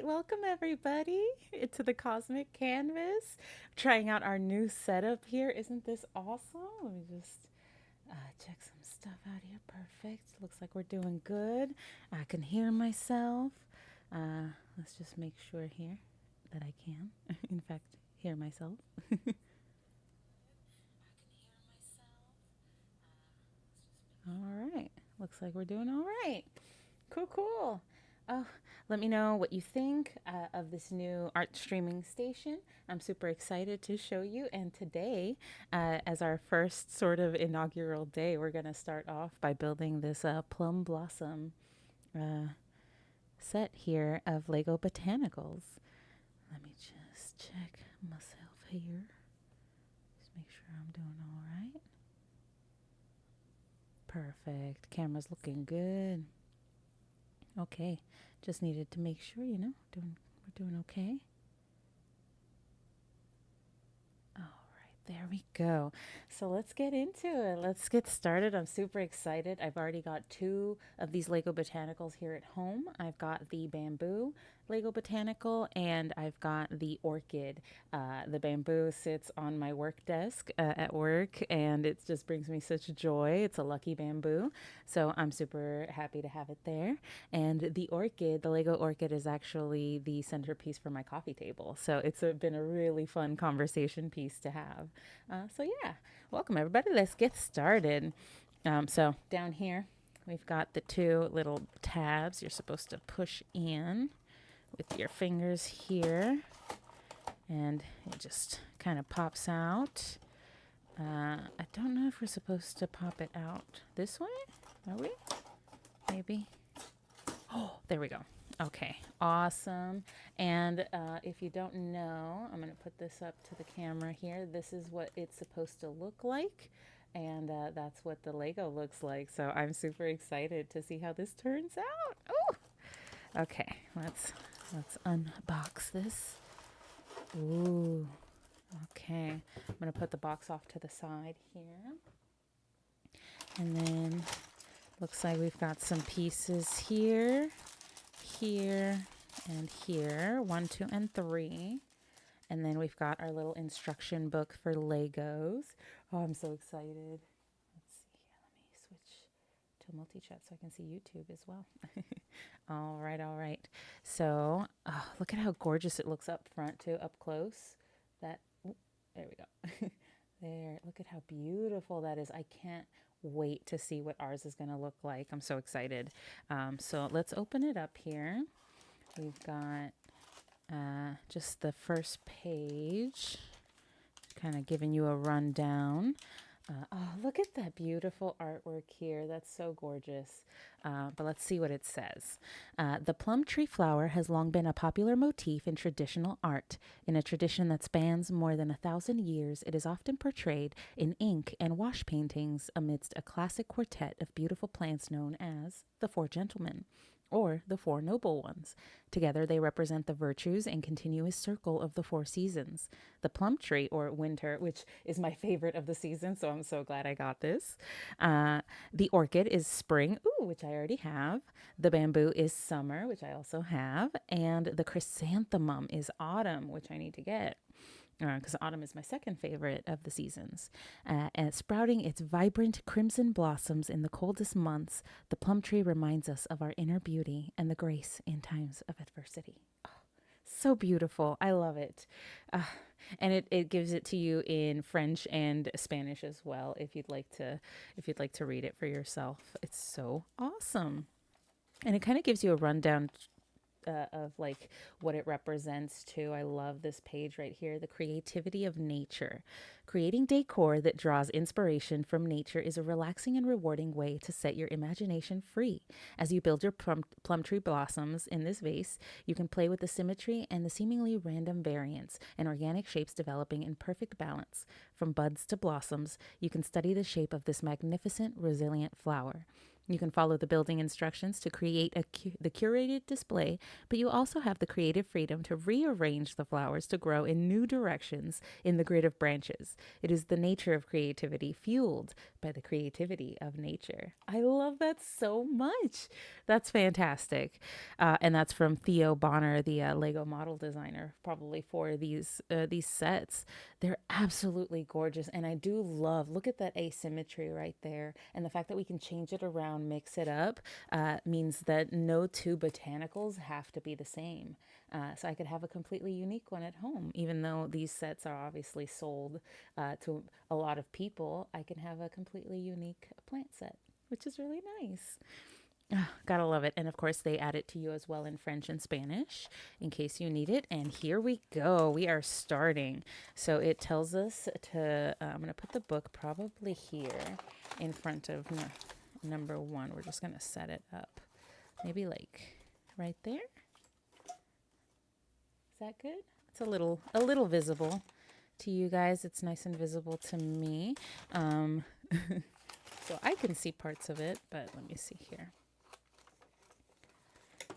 Welcome everybody to the Cosmic Canvas. Trying out our new setup here. Isn't this awesome? Let me just check some stuff out here. Perfect. Looks like we're doing good. I can hear myself. Let's just make sure here that I can, in fact, hear myself. All right. Looks like we're doing all right. Cool, cool. Oh, let me know what you think of this new art streaming station. I'm super excited to show you. And today, as our first sort of inaugural day, we're going to start off by building this plum blossom uh, set here of Lego Botanicals. Let me just check myself here. Just make sure I'm doing all right. Perfect. Camera's looking good. Okay, just needed to make sure, we're doing okay. All right, there we go. So let's get into it. Let's get started. I'm super excited. I've already got two of these Lego Botanicals here at home. I've got the bamboo Lego Botanical and I've got the orchid. The bamboo sits on my work desk at work and it just brings me such joy. It's a lucky bamboo. So I'm super happy to have it there. And the orchid, the Lego orchid, is actually the centerpiece for my coffee table. So it's been a really fun conversation piece to have. So yeah, welcome everybody. Let's get started. So down here, we've got the two little tabs you're supposed to push in with your fingers here. And it just kind of pops out. I don't know if we're supposed to pop it out this way. Are we? Maybe. Oh, there we go. Okay, awesome. And if you don't know, I'm going to put this up to the camera here. This is what it's supposed to look like. And that's what the Lego looks like. So I'm super excited to see how this turns out. Oh, okay. Let's unbox this. Ooh. Okay. I'm going to put the box off to the side here. And then looks like we've got some pieces here, here, and here. 1, 2, and 3. And then we've got our little instruction book for Legos. Oh, I'm so excited. Let's see here. Let me switch to multi-chat so I can see YouTube as well. All right, all right. So look at how gorgeous it looks up front too, up close. There we go. There, look at how beautiful that is. I can't wait to see what ours is going to look like. I'm so excited. So let's open it up here. We've got just the first page, kind of giving you a rundown. Oh, look at that beautiful artwork here. That's so gorgeous. But let's see what it says. The plum tree flower has long been a popular motif in traditional art. In a tradition that spans more than 1,000 years, it is often portrayed in ink and wash paintings amidst a classic quartet of beautiful plants known as the Four Gentlemen, or the Four Noble Ones. Together they represent the virtues and continuous circle of the four seasons. The plum tree, or winter, which is my favorite of the season, so I'm so glad I got this. The orchid is spring, ooh, which I already have. The bamboo is summer, which I also have. And the chrysanthemum is autumn, which I need to get because autumn is my second favorite of the seasons. And sprouting its vibrant crimson blossoms in the coldest months, the plum tree reminds us of our inner beauty and the grace in times of adversity. Oh, so beautiful. I love it. Uh, and it gives it to you in French and Spanish as well if you'd like to read it for yourself. It's so awesome. And it kind of gives you a rundown of like what it represents too. I love this page right here, the creativity of nature. Creating decor that draws inspiration from nature is a relaxing and rewarding way to set your imagination free. As you build your plum tree blossoms in this vase, you can play with the symmetry and the seemingly random variants and organic shapes developing in perfect balance. From buds to blossoms, you can study the shape of this magnificent, resilient flower. You can follow the building instructions to create the curated display, but you also have the creative freedom to rearrange the flowers to grow in new directions in the grid of branches. It is the nature of creativity fueled by the creativity of nature. I love that so much. That's fantastic. And that's from Theo Bonner, the Lego model designer, probably for these sets. They're absolutely gorgeous. And I do love, look at that asymmetry right there. And the fact that we can change it around, mix it up, means that no two botanicals have to be the same. So I could have a completely unique one at home. Even though these sets are obviously sold to a lot of people, I can have a completely unique plant set, which is really nice. Gotta love it. And of course, they add it to you as well in French and Spanish in case you need it. And here we go. We are starting. So it tells us to, I'm going to put the book probably here in front of number 1. We're just going to set it up. Maybe like right there. Is that good? It's a little visible to you guys. It's nice and visible to me. So I can see parts of it, but let me see here.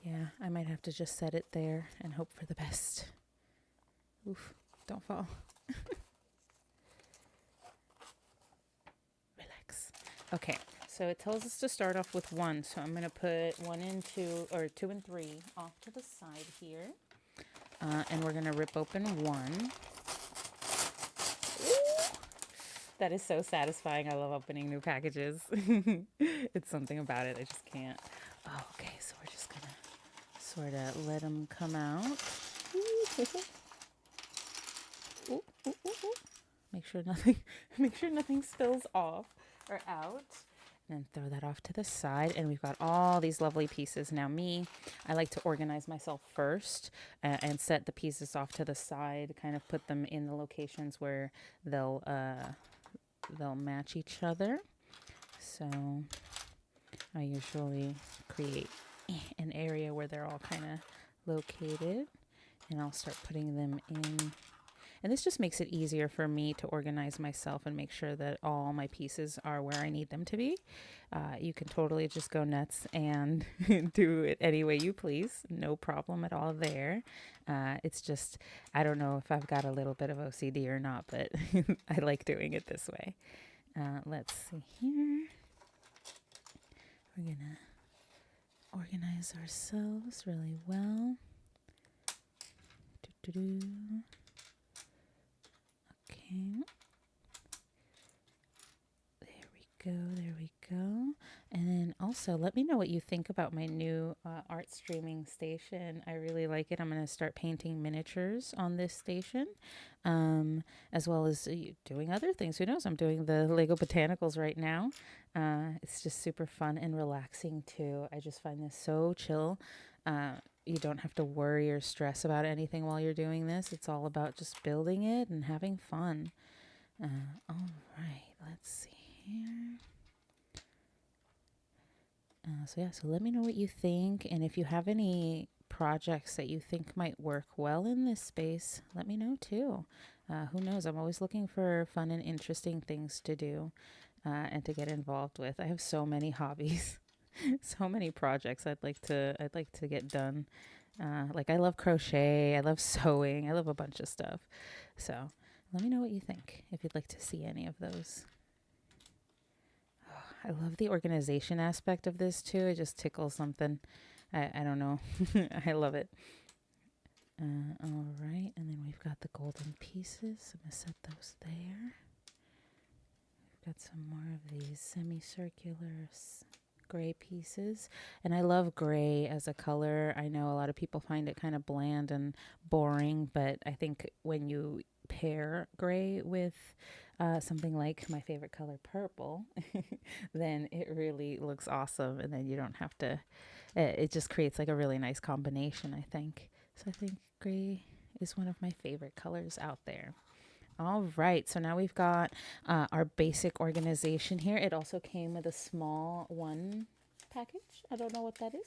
Yeah, I might have to just set it there and hope for the best. Oof, don't fall. Relax. Okay, so it tells us to start off with 1. So I'm going to put 1 and 2, or 2 and 3 off to the side here. And we're going to rip open 1. That is so satisfying. I love opening new packages. It's something about it. I just can't. Oh, okay, so we're just going to sort of let them come out. Ooh, ooh, ooh, ooh. Make sure nothing spills off or out. And then throw that off to the side. And we've got all these lovely pieces. Now I like to organize myself first and set the pieces off to the side, kind of put them in the locations where they'll match each other. So I usually create an area where they're all kind of located, and I'll start putting them in. And this just makes it easier for me to organize myself and make sure that all my pieces are where I need them to be. You can totally just go nuts and do it any way you please. No problem at all there. It's just, I don't know if I've got a little bit of OCD or not, but I like doing it this way. Let's see here. We're going to organize ourselves really well. Do-do-do. Okay. There we go. And then also let me know what you think about my new art streaming station. I really like it. I'm going to start painting miniatures on this station, as well as doing other things. Who knows? I'm doing the Lego Botanicals right now. It's just super fun and relaxing too. I just find this so chill. You don't have to worry or stress about anything while you're doing this. It's all about just building it and having fun. All right, let's see here. So let me know what you think, and if you have any projects that you think might work well in this space, let me know too. Who knows? I'm always looking for fun and interesting things to do and to get involved with. I have so many hobbies, so many projects I'd like to get done. Like I love crochet, I love sewing, I love a bunch of stuff. So let me know what you think if you'd like to see any of those. I love the organization aspect of this too. It just tickles something. I don't know. I love it. All right. And then we've got the golden pieces. I'm going to set those there. We've got some more of these semicircular gray pieces. And I love gray as a color. I know a lot of people find it kind of bland and boring, but I think when you pair gray with something like my favorite color, purple, then it really looks awesome. And then you don't have to, it just creates like a really nice combination, I think. So I think gray is one of my favorite colors out there. All right, so now we've got our basic organization here. It also came with a small 1 package. I don't know what that is.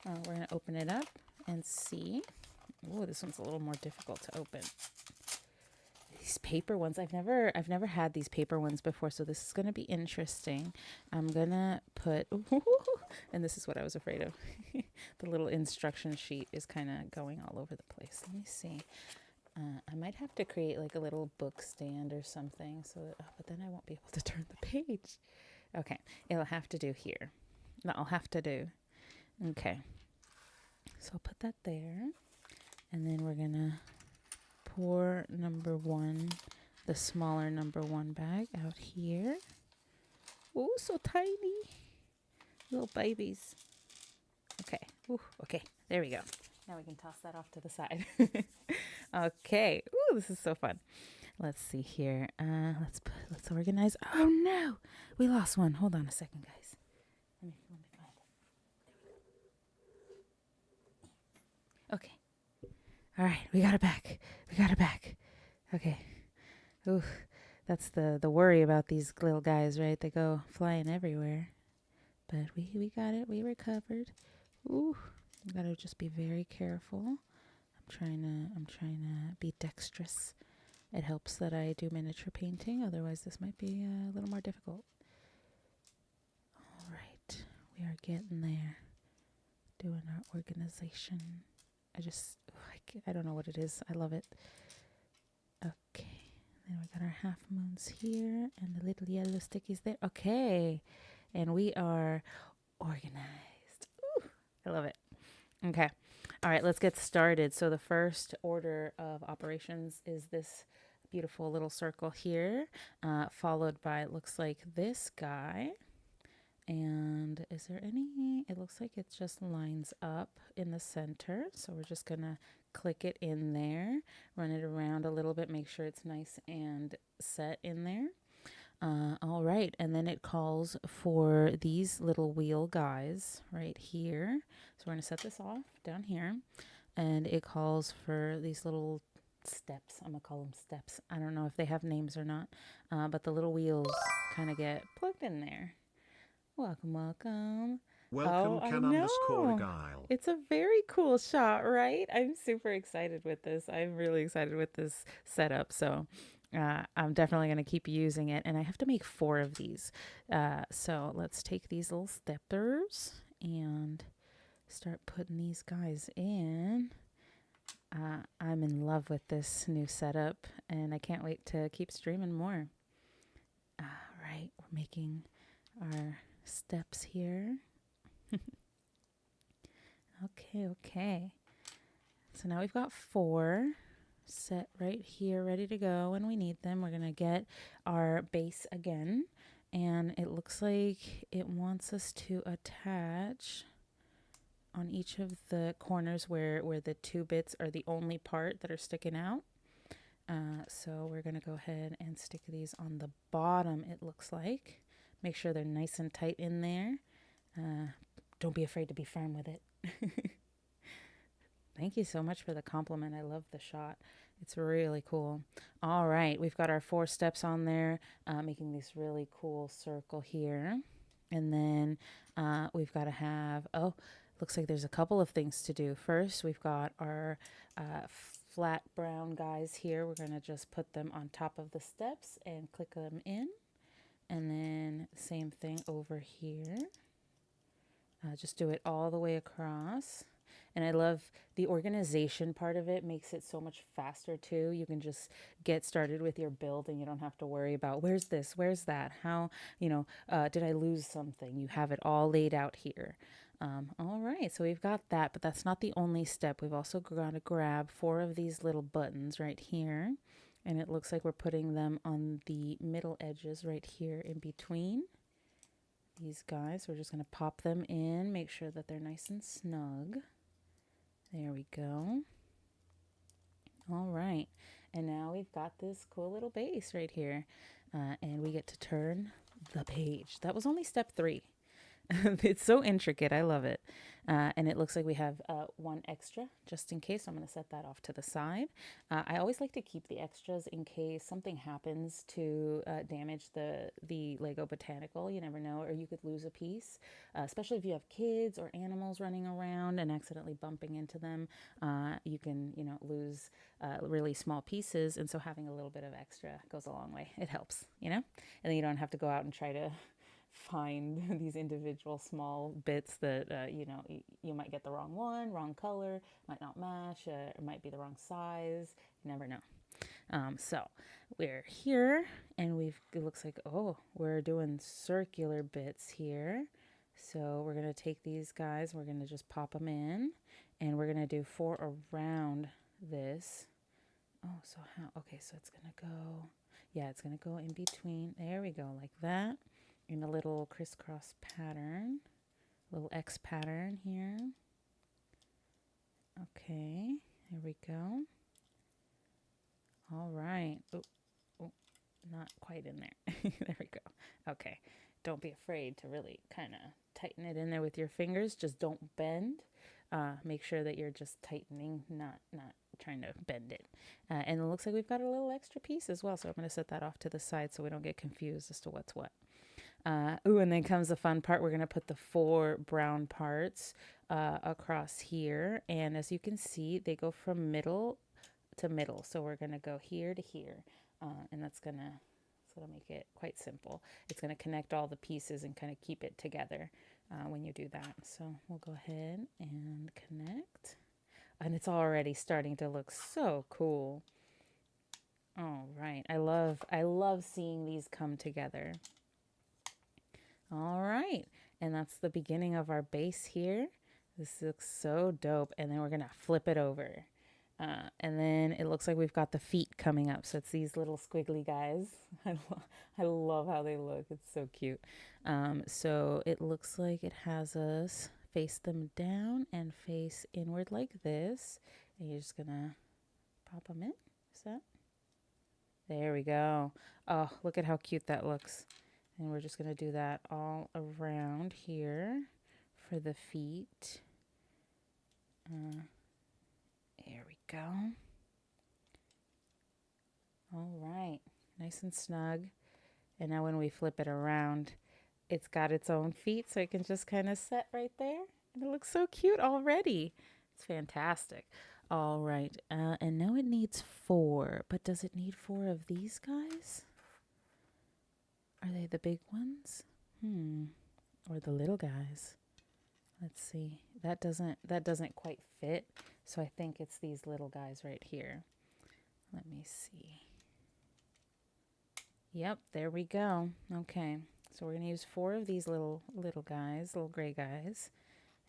We're going to open it up and see. Oh, this one's a little more difficult to open. these paper ones. I've never had these paper ones before, so this is gonna be interesting. I'm gonna put, and this is what I was afraid of. The little instruction sheet is kind of going all over the place. Let me see. I might have to create like a little book stand or something, so that, but then I won't be able to turn the page. Okay, it'll have to do here. No, I'll have to do. Okay, so I'll put that there, and then we're gonna pour number one, the smaller number one bag out here. Oh, so tiny, little babies. Okay, ooh, okay, there we go. Now we can toss that off to the side. Okay, ooh, this is so fun. Let's see here. Let's organize. Oh no, we lost one. Hold on a second, guys. Let me find it. Okay. All right, we got it back. We got it back. Okay. Ooh, that's the worry about these little guys, right? They go flying everywhere. But we got it. We recovered. Ooh, you gotta just be very careful. I'm trying to be dexterous. It helps that I do miniature painting. Otherwise, this might be a little more difficult. All right, we are getting there. Doing our organization. I don't know what it is. I love it. Okay, then we got our half moons here and the little yellow stickies there. Okay, and we are organized. Ooh, I love it. Okay, all right, let's get started. So the first order of operations is this beautiful little circle here, followed by, it looks like this guy. And is there any, it looks like it just lines up in the center. So we're just gonna click it in there, run it around a little bit, make sure it's nice and set in there. All right, and then it calls for these little wheel guys right here. So we're gonna set this off down here, and it calls for these little steps. I'm gonna call them steps. I don't know if they have names or not, but the little wheels kind of get plugged in there. Welcome, welcome. Welcome Oh, I can underscore know. guile. It's a very cool shot, right? I'm super excited with this. I'm really excited with this setup. So I'm definitely going to keep using it. And I have to make 4 of these. So let's take these little steppers and start putting these guys in. I'm in love with this new setup, and I can't wait to keep streaming more. All right, we're making our steps here. Okay. So now we've got 4 set right here, ready to go when we need them. We're going to get our base again. And it looks like it wants us to attach on each of the corners where the 2 bits are the only part that are sticking out. So we're going to go ahead and stick these on the bottom, it looks like. Make sure they're nice and tight in there. Don't be afraid to be firm with it. Thank you so much for the compliment. I love the shot. It's really cool. All right, we've got our 4 steps on there, making this really cool circle here. And then we've got to have, looks like there's a couple of things to do. First, we've got our flat brown guys here. We're going to just put them on top of the steps and click them in. And then same thing over here. Just do it all the way across. And I love the organization part of it. Makes it so much faster too. You can just get started with your build and you don't have to worry about where's this, where's that, how, did I lose something? You have it all laid out here. All right, so we've got that, but that's not the only step. We've also got to grab 4 of these little buttons right here. And it looks like we're putting them on the middle edges right here in between these guys. We're just going to pop them in, make sure that they're nice and snug. There we go. All right. And now we've got this cool little base right here. And we get to turn the page. That was only step 3. It's so intricate. I love it. And it looks like we have one extra just in case. So I'm going to set that off to the side. I always like to keep the extras in case something happens to damage the Lego Botanical. You never know, or you could lose a piece, especially if you have kids or animals running around and accidentally bumping into them. You can, lose really small pieces. And so having a little bit of extra goes a long way. It helps, and then you don't have to go out and try to find these individual small bits that you might get the wrong one, wrong color, might not match, it might be the wrong size. You never know. So we're here, and it looks like, we're doing circular bits here. So we're gonna take these guys, we're gonna just pop them in, and we're gonna do 4 around this. Oh, so how? Okay, so it's gonna go. Yeah, it's gonna go in between. There we go, like that, in a little crisscross pattern, little X pattern here. Okay, here we go. All right. Oh, not quite in there. There we go. Okay, don't be afraid to really kind of tighten it in there with your fingers. Just don't bend. Make sure that you're just tightening, not trying to bend it. And it looks like we've got a little extra piece as well. So I'm going to set that off to the side so we don't get confused as to what's what. And then comes the fun part. We're going to put the 4 brown parts across here. And as you can see, they go from middle to middle. So we're going to go here to here. And that's going to make it quite simple. It's going to connect all the pieces and kind of keep it together when you do that. So we'll go ahead and connect. And it's already starting to look so cool. All right. I love seeing these come together. All right. And that's the beginning of our base here. This looks so dope. And then we're going to flip it over. And then it looks like we've got the feet coming up. So it's these little squiggly guys. I love how they look. It's so cute. So it looks like it has us face them down and face inward like this. And you're just going to pop them in. Is that? There we go. Oh, look at how cute that looks. And we're just going to do that all around here for the feet. There we go. All right. Nice and snug. And now when we flip it around, it's got its own feet, so it can just kind of set right there. And it looks so cute already. It's fantastic. All right. And now it needs 4. But does it need 4 of these guys? Are they the big ones? Or the little guys? Let's see. That doesn't quite fit. So I think it's these little guys right here. Let me see. Yep, there we go. Okay. So we're going to use 4 of these little guys, little gray guys.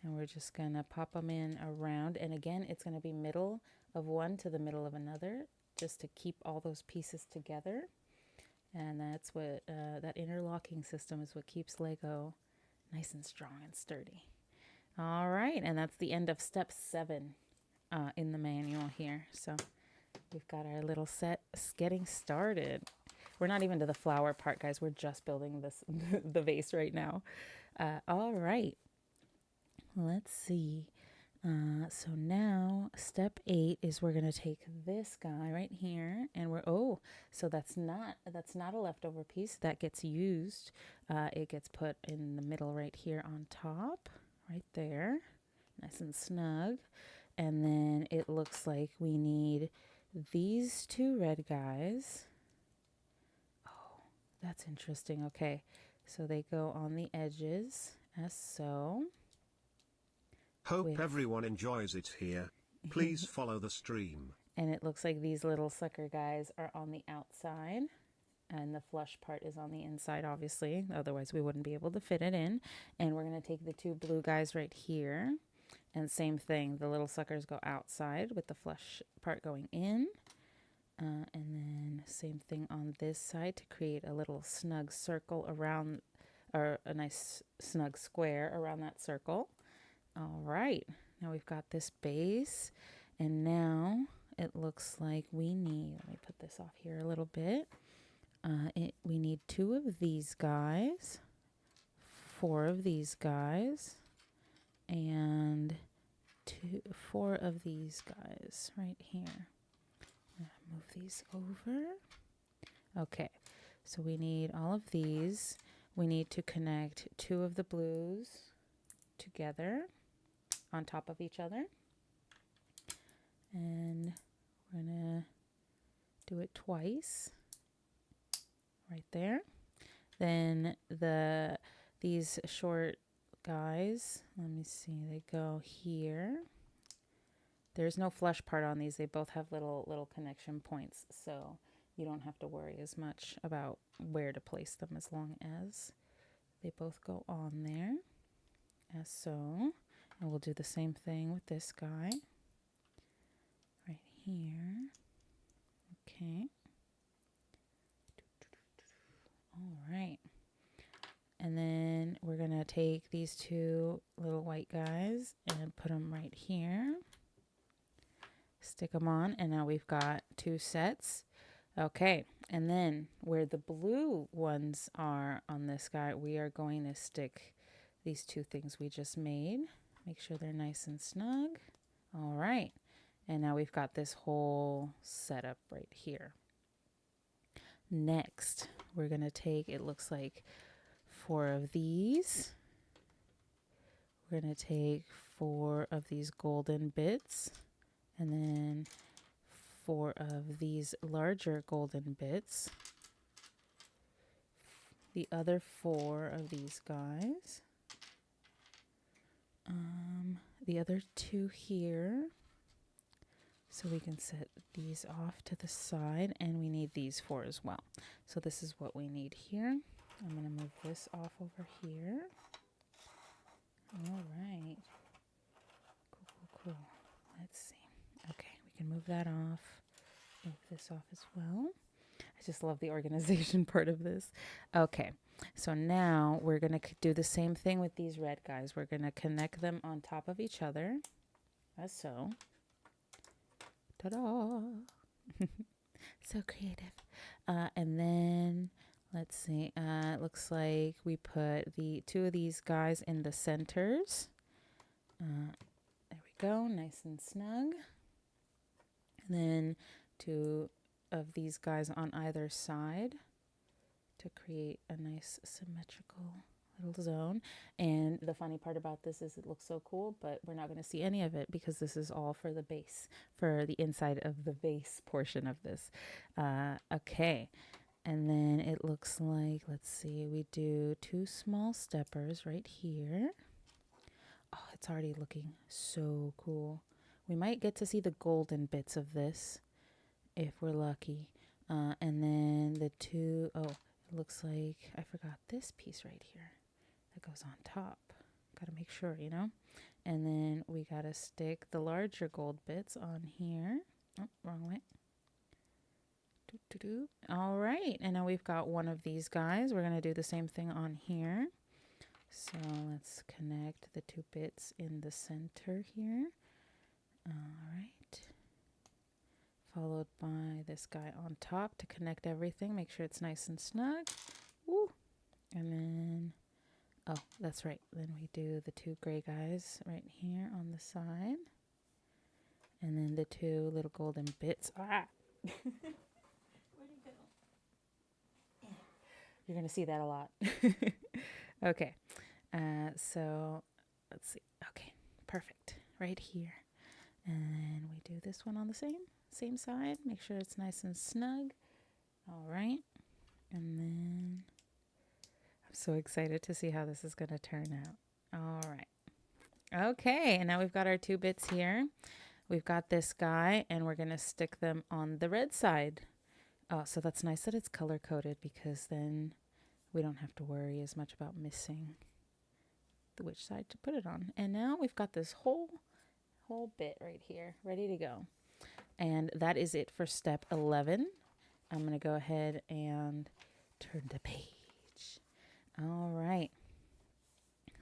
And we're just going to pop them in around. And again, it's going to be middle of one to the middle of another, just to keep all those pieces together. And that's what, that interlocking system is what keeps Lego nice and strong and sturdy. All right, and that's the end of step 7 in the manual here. So we've got our little set getting started. We're not even to the flower part, guys. We're just building this the vase right now. All right, let's see. So now step 8 is we're going to take this guy right here and so that's not a leftover piece that gets used. It gets put in the middle right here on top, right there, nice and snug. And then it looks like we need these 2 red guys. Oh, that's interesting. Okay, so they go on the edges as so. Hope everyone enjoys it here. Please follow the stream. And it looks like these little sucker guys are on the outside and the flush part is on the inside, obviously. Otherwise, we wouldn't be able to fit it in. And we're going to take the 2 blue guys right here. And same thing, the little suckers go outside with the flush part going in. And then same thing on this side to create a little snug circle around, or a nice snug square around that circle. All right, now we've got this base, and now it looks like we need, let me put this off here a little bit. We need 2 of these guys, 4 of these guys and 4 of these guys right here. Move these over. Okay, so we need all of these. We need to connect 2 of the blues together on top of each other. And we're gonna do it twice right there. Then these short guys, let me see, they go here. There's no flush part on these. They both have little connection points, so you don't have to worry as much about where to place them as long as they both go on there, as so. And we'll do the same thing with this guy right here. Okay. All right. And then we're going to take these 2 little white guys and put them right here. Stick them on, and now we've got 2 sets. Okay, and then where the blue ones are on this guy, we are going to stick these 2 things we just made. Make sure they're nice and snug. All right, and now we've got this whole setup right here. Next, we're going to take, it looks like 4 of these. We're going to take 4 of these golden bits, and then 4 of these larger golden bits. The other 4 of these guys. The other 2 here. So we can set these off to the side, and we need these 4 as well. So this is what we need here. I'm going to move this off over here. All right. Cool. Let's see. Okay, we can move that off. Move this off as well. I just love the organization part of this. Okay, so now we're going to do the same thing with these red guys. We're going to connect them on top of each other, as so. Ta-da! So creative. And then, let's see, it looks like we put the 2 of these guys in the centers. There we go, nice and snug. And then 2 of these guys on either side to create a nice symmetrical little zone. And the funny part about this is it looks so cool, but we're not going to see any of it because this is all for the base, for the inside of the base portion of this. Okay, and then it looks like, let's see, we do 2 small steppers right here. Oh, it's already looking so cool. We might get to see the golden bits of this if we're lucky. And then the 2, oh, it looks like I forgot this piece right here that goes on top. Got to make sure, you know. And then we got to stick the larger gold bits on here. Oh, wrong way. All right, and now we've got 1 of these guys. We're going to do the same thing on here. So let's connect the 2 bits in the center here. All right. Followed by this guy on top to connect everything. Make sure it's nice and snug. Woo. And then, oh, that's right. Then we do the 2 gray guys right here on the side. And then the 2 little golden bits. Ah! Where'd he go? Yeah. You're going to see that a lot. Okay. So let's see. Okay, perfect. Right here. And then we do this one on the same side. Make sure it's nice and snug. All right. And then I'm so excited to see how this is going to turn out. All right. Okay, and now we've got our 2 bits here. We've got this guy, and we're going to stick them on the red side. Oh, so that's nice that it's color-coded because then we don't have to worry as much about missing which side to put it on. And now we've got this whole bit right here ready to go. And that is it for step 11. I'm going to go ahead and turn the page. All right.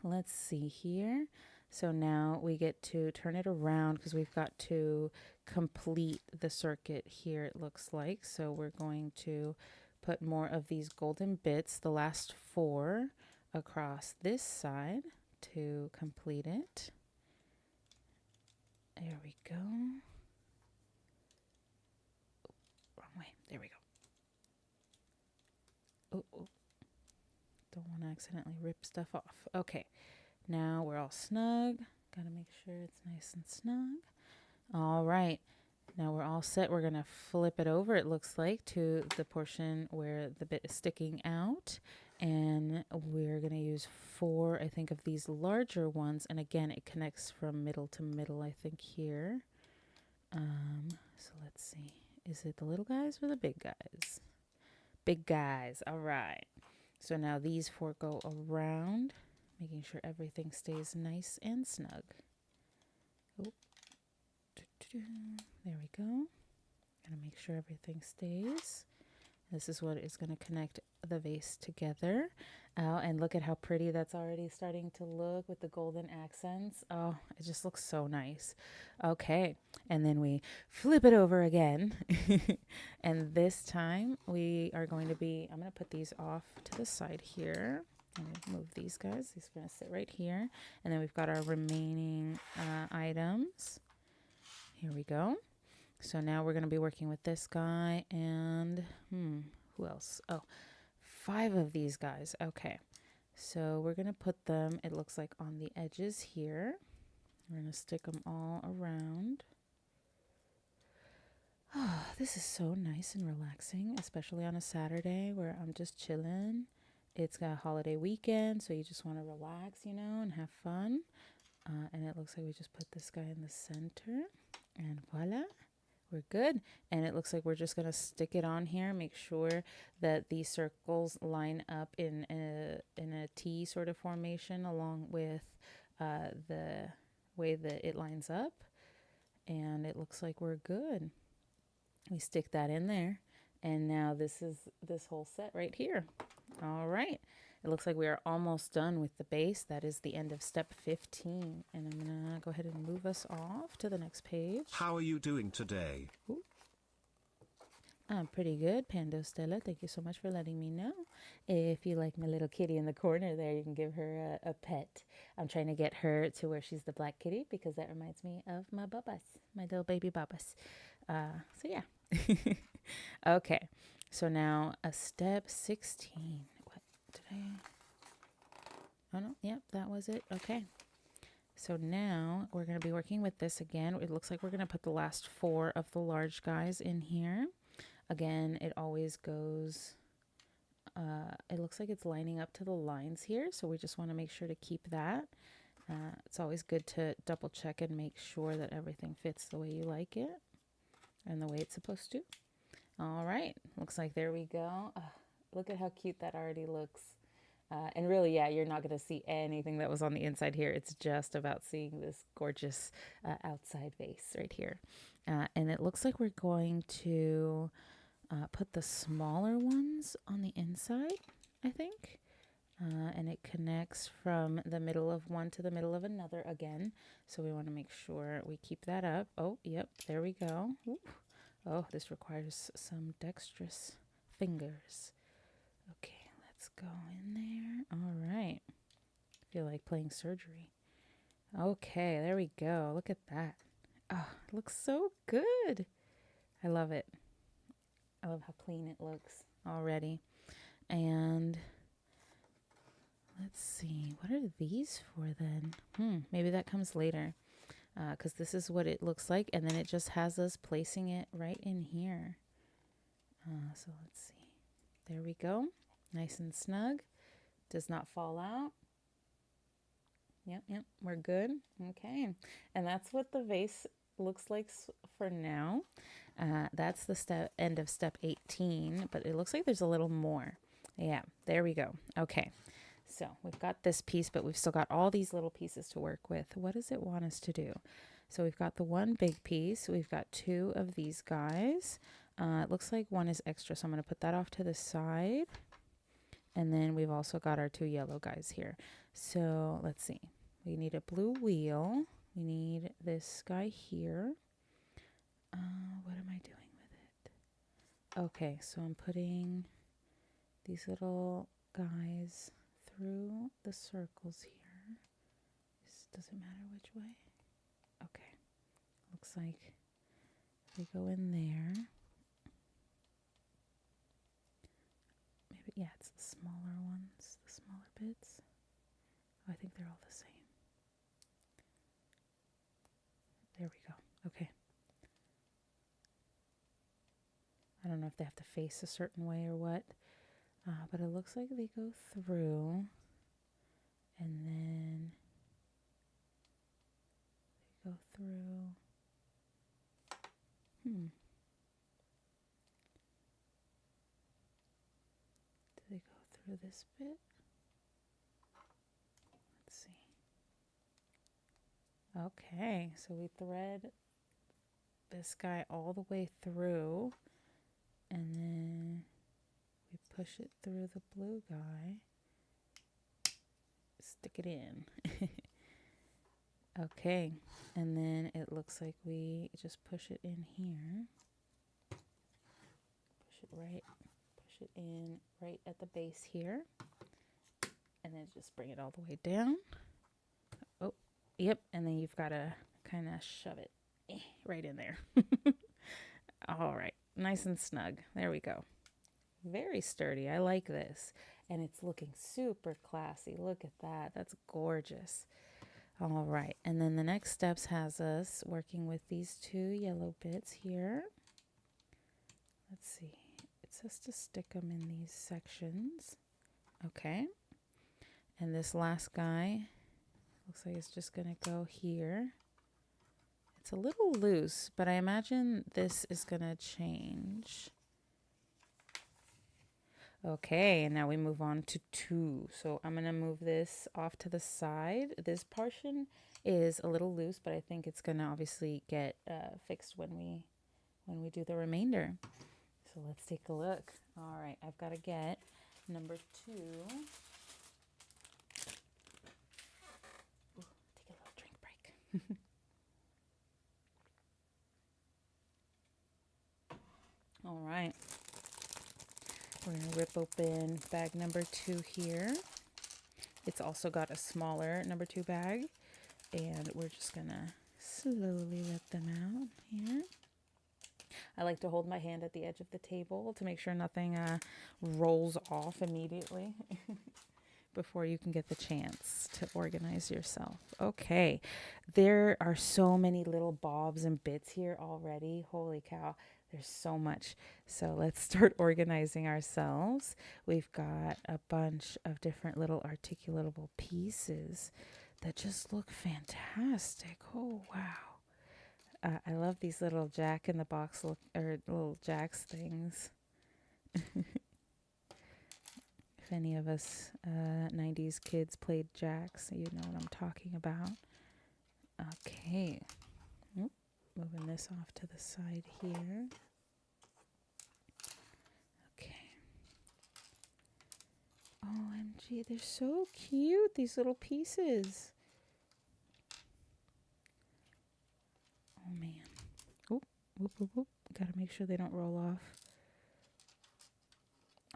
Let's see here. So now we get to turn it around because we've got to complete the circuit here, it looks like. So we're going to put more of these golden bits, the last 4 across this side to complete it. There we go. Wrong way. There we go. Oh, don't want to accidentally rip stuff off. Okay, now we're all snug. Gotta make sure it's nice and snug. All right, now we're all set. We're gonna flip it over, it looks like, to the portion where the bit is sticking out. And we're gonna use 4, I think, of these larger ones. And again, it connects from middle to middle, I think, here. So let's see. Is it the little guys or the big guys? Big guys. All right. So now these 4 go around, making sure everything stays nice and snug. Oh. There we go. Gotta make sure everything stays. This is what is going to connect the vase together. And look at how pretty that's already starting to look with the golden accents. Oh, it just looks so nice. Okay, and then we flip it over again. And this time we are going to be, I'm going to put these off to the side here. I'm going to move these guys. These are going to sit right here. And then we've got our remaining items. Here we go. So now we're going to be working with this guy and who else? Oh, 5 of these guys. Okay. So we're going to put them, it looks like, on the edges here. We're going to stick them all around. Oh, this is so nice and relaxing, especially on a Saturday where I'm just chilling. It's a holiday weekend, so you just want to relax, you know, and have fun. And it looks like we just put this guy in the center. And voila. We're good. And it looks like we're just going to stick it on here. Make sure that these circles line up in a T sort of formation along with the way that it lines up. And it looks like we're good. We stick that in there. And now this is this whole set right here. All right. It looks like we are almost done with the base. That is the end of step 15. And I'm going to go ahead and move us off to the next page. How are you doing today? Ooh. I'm pretty good, Pando Stella. Thank you so much for letting me know. If you like my little kitty in the corner there, you can give her a pet. I'm trying to get her to where she's the black kitty because that reminds me of my Bubbas, my little baby Bubbas. So yeah. Okay. So now a step 16. What did I? Oh no. Yep, that was it. Okay. So now we're going to be working with this again. It looks like we're going to put the last 4 of the large guys in here. Again, it always goes, it looks like it's lining up to the lines here. So we just want to make sure to keep that. It's always good to double check and make sure that everything fits the way you like it and the way it's supposed to. All right. Looks like there we go. Look at how cute that already looks. And really, yeah, you're not going to see anything that was on the inside here. It's just about seeing this gorgeous outside vase right here. And it looks like we're going to put the smaller ones on the inside, I think. And it connects from the middle of one to the middle of another again. So we want to make sure we keep that up. Oh, yep, there we go. Ooh. Oh, this requires some dexterous fingers. Okay, let's go in there. All right. I feel like playing surgery. Okay, there we go. Look at that. Oh, it looks so good. I love it. I love how clean it looks already. And let's see. What are these for then? Maybe that comes later. Because this is what it looks like. And then it just has us placing it right in here. So let's see. There we go. Nice and snug. Does not fall out. Yep, we're good. Okay. And that's what the vase looks like for now. That's the end of step 18, but it looks like there's a little more. Yeah, there we go. Okay. So we've got this piece, but we've still got all these little pieces to work with. What does it want us to do? So we've got the one big piece. We've got 2 of these guys. It looks like one is extra, so I'm going to put that off to the side. And then we've also got our 2 yellow guys here. So let's see. We need a blue wheel. We need this guy here. What am I doing with it? Okay, so I'm putting these little guys through the circles here. Does it matter which way? Okay. Looks like we go in there. Maybe, yeah, it's the smaller ones, the smaller bits. Oh, I think they're all the same. There we go. Okay. I don't know if they have to face a certain way or what, but it looks like they go through, and then they go through. Do they go through this bit? Let's see. Okay, so we thread this guy all the way through, and then we push it through the blue guy, stick it in. Okay, and then it looks like we just push it in here, push it in right at the base here, and then just bring it all the way down. Oh, yep, and then you've got to kind of shove it right in there. All right, nice and snug. There we go. Very sturdy. I like this. And it's looking super classy. Look at that. That's gorgeous. All right. And then the next steps has us working with these two yellow bits here. Let's see. It says to stick them in these sections. Okay. And this last guy looks like it's just going to go here. It's a little loose, but I imagine this is going to change. Okay, and now we move on to 2. So I'm going to move this off to the side. This portion is a little loose, but I think it's going to obviously get fixed when we do the remainder. So let's take a look. All right, I've got to get number 2. Ooh, take a little drink break. All right. We're going to rip open bag number 2 here. It's also got a smaller number 2 bag. And we're just going to slowly let them out here. I like to hold my hand at the edge of the table to make sure nothing rolls off immediately before you can get the chance to organize yourself. Okay, there are so many little bobs and bits here already. Holy cow. There's so much. So let's start organizing ourselves. We've got a bunch of different little articulatable pieces that just look fantastic. Oh, wow. I love these little Jack in the Box or little Jack's things. If any of us 90s kids played Jacks, you know what I'm talking about. Okay. Oop. Moving this off to the side here. Okay. OMG, they're so cute, these little pieces. Oh, man. Oop, whoop, whoop, whoop. Gotta make sure they don't roll off.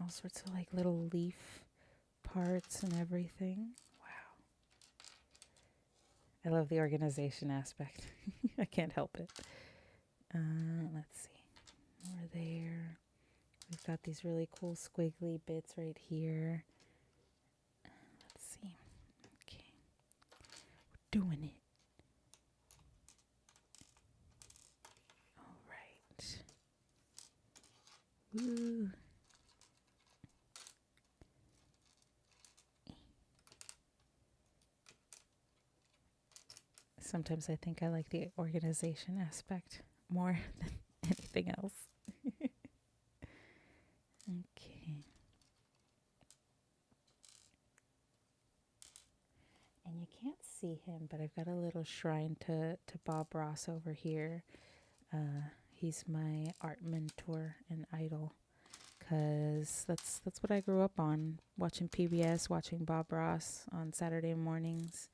All sorts of like little leaf parts and everything. Wow. I love the organization aspect. I can't help it. Let's see. More there. We've got these really cool squiggly bits right here. Let's see. Okay. We're doing it. All right. Woo. Sometimes I think I like the organization aspect more than anything else. Okay. And you can't see him, but I've got a little shrine to Bob Ross over here. He's my art mentor and idol, because that's what I grew up on, watching PBS, watching Bob Ross on Saturday mornings,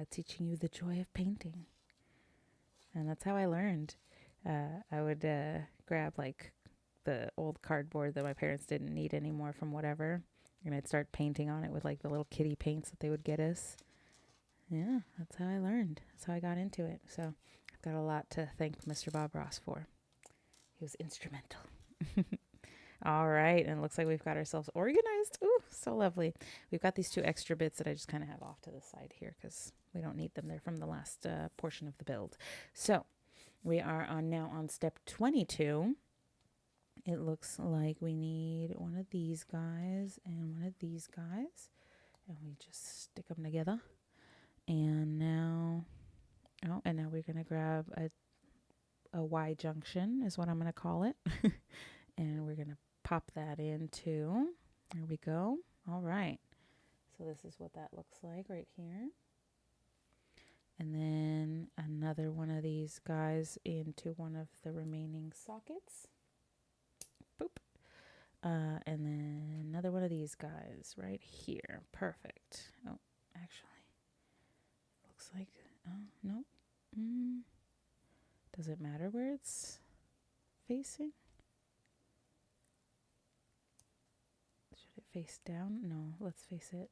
teaching you the joy of painting. And that's how I learned. I would grab like the old cardboard that my parents didn't need anymore from whatever, And I'd start painting on it with like the little kitty paints that they would get us. Yeah, that's how I learned. That's how I got into it. So I've got a lot to thank Mr. Bob Ross for. He was instrumental. All right, and it looks like we've got ourselves organized. Ooh, so lovely. We've got these 2 extra bits that I just kind of have off to the side here because we don't need them. They're from the last portion of the build. So we are now on step 22. It looks like we need one of these guys and one of these guys. And we just stick them together. And now, and now we're going to grab a Y junction is what I'm going to call it. And we're going to pop that into, there we go. All right. So this is what that looks like right here. And then another one of these guys into one of the remaining sockets. Boop. And then another one of these guys right here. Perfect. Oh, actually, looks like, oh, no. Does it matter where it's facing? Should it face down? No, let's face it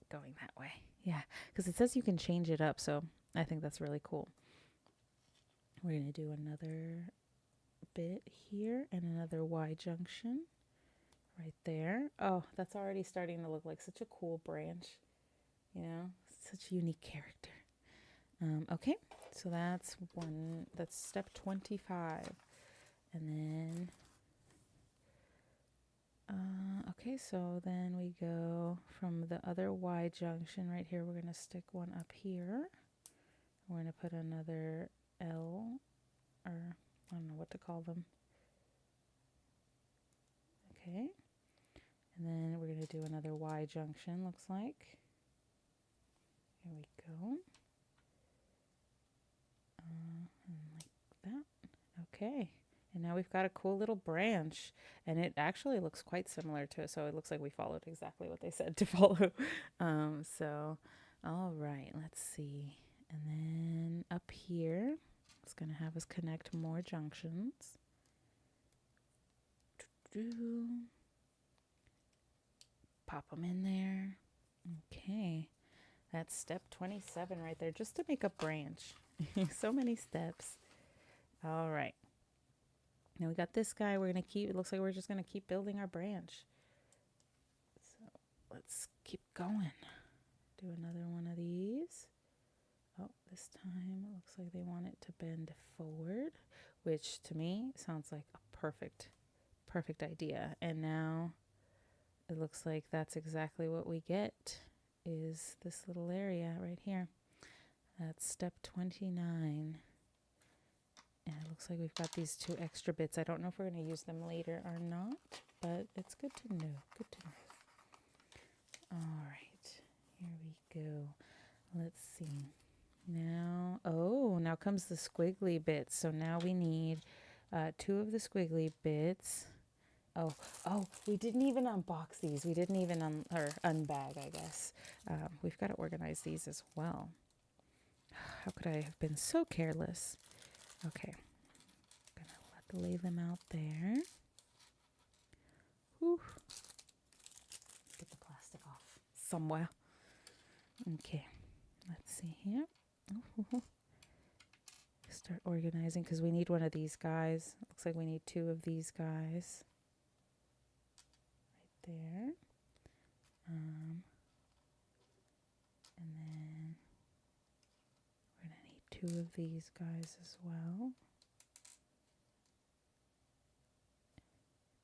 going that way. Yeah, because it says you can change it up, so I think that's really cool. We're going to do another bit here and another Y junction right there. Oh, that's already starting to look like such a cool branch. You know, such a unique character. Okay, so that's step 25. And then, okay, so then we go from the other Y junction right here. We're going to stick one up here. We're going to put another L, or I don't know what to call them. Okay. And then we're going to do another Y junction, looks like. Here we go. And like that. Okay. And now we've got a cool little branch. And it actually looks quite similar to it. So it looks like we followed exactly what they said to follow. All right. Let's see. And then up here, it's going to have us connect more junctions. Pop them in there. Okay. That's step 27 right there, just to make a branch. So many steps. All right. Now we got this guy. We're going to keep, it looks like we're just going to keep building our branch. So let's keep going. Do another one of these. Oh, this time it looks like they want it to bend forward, which to me sounds like a perfect idea. And now it looks like that's exactly what we get, is this little area right here. That's step 29. And it looks like we've got these 2 extra bits. I don't know if we're going to use them later or not, but it's good to know. Good to know. All right. Here we go. Let's see. Now comes the squiggly bits. So now we need 2 of the squiggly bits. Oh, we didn't even unbox these. We didn't even unbag, I guess. We've got to organize these as well. How could I have been so careless? Okay. I'm going to lay them out there. Whew. Get the plastic off somewhere. Okay. Let's see here. Ooh. Start organizing because we need one of these guys. Looks like we need 2 of these guys. Right there. And then we're going to need 2 of these guys as well.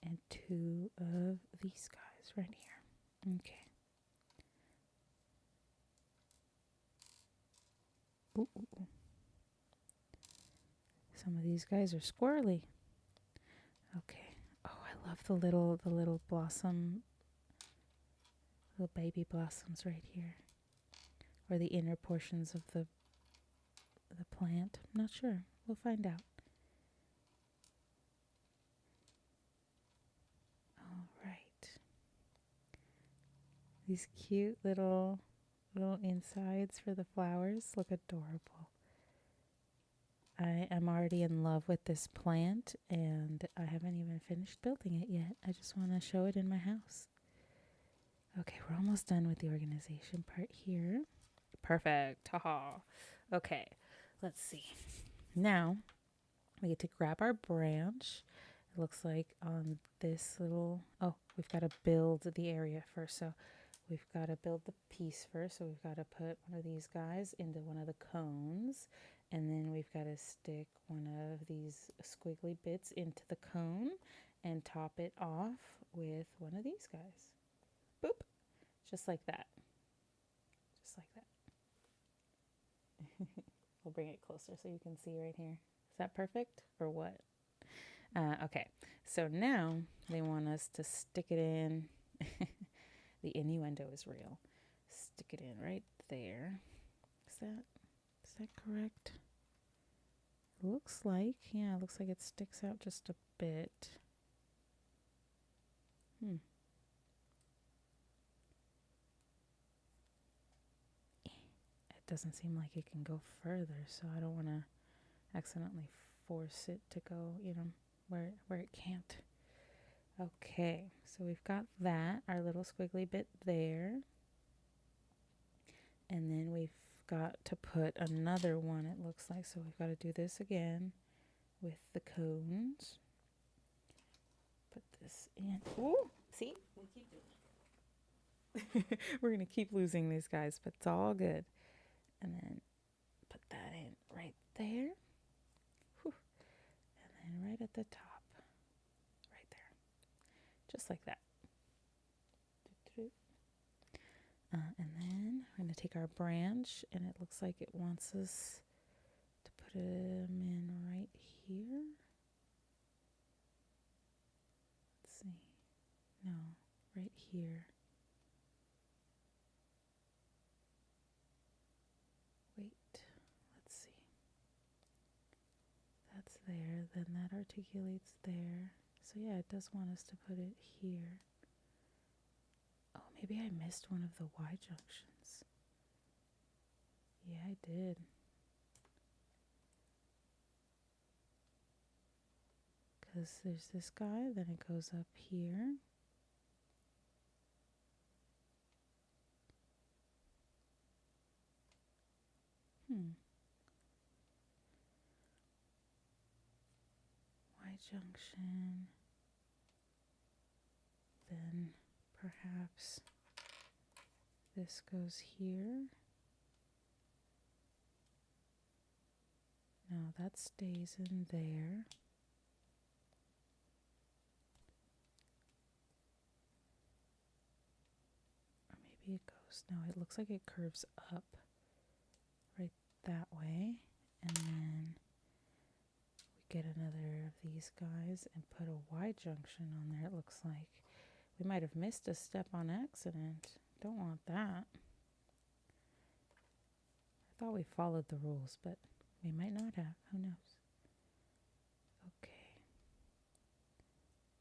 And 2 of these guys right here. Okay. Ooh. Some of these guys are squirrely. Okay. Oh, I love the little blossom, little baby blossoms right here, or the inner portions of the plant. I'm not sure. We'll find out. All right. These cute little insides for the flowers look adorable. I am already in love with this plant, and I haven't even finished building it yet. I just want to show it in my house. Okay, we're almost done with the organization part here. Perfect. Haha. Okay, let's see. Now we get to grab our branch. It looks like on this little, oh, we've got to build the area first. So we've got to build the piece first. So we've got to put one of these guys into one of the cones. And then we've got to stick one of these squiggly bits into the cone and top it off with one of these guys. Boop. Just like that. Just like that. We'll bring it closer so you can see right here. Is that perfect or what? Okay, so now they want us to stick it in. The innuendo is real. Stick it in right there. Is that correct? Looks like, yeah, it looks like it sticks out just a bit. It doesn't seem like it can go further, so I don't want to accidentally force it to go, where it can't. Okay, so we've got that, our little squiggly bit there. And then we've got to put another one, it looks like. So we've got to do this again with the cones. Put this in. Ooh, see? We keep doing it. We're going to keep losing these guys, but it's all good. And then put that in right there. Whew. And then right at the top. Right there. Just like that. And then we're going to take our branch, and it looks like it wants us to put them in right here. Let's see. No, right here. Wait, let's see. That's there, then that articulates there. So yeah, it does want us to put it here. Oh, maybe I missed one of the Y junctions. Yeah, I did. Because there's this guy, then it goes up here. Y junction. Then perhaps this goes here. No, that stays in there. Or maybe it goes, no, it looks like it curves up right that way. And then we get another of these guys and put a Y junction on there, it looks like. We might have missed a step on accident. Don't want that. I thought we followed the rules, but we might not have. Who knows? Okay.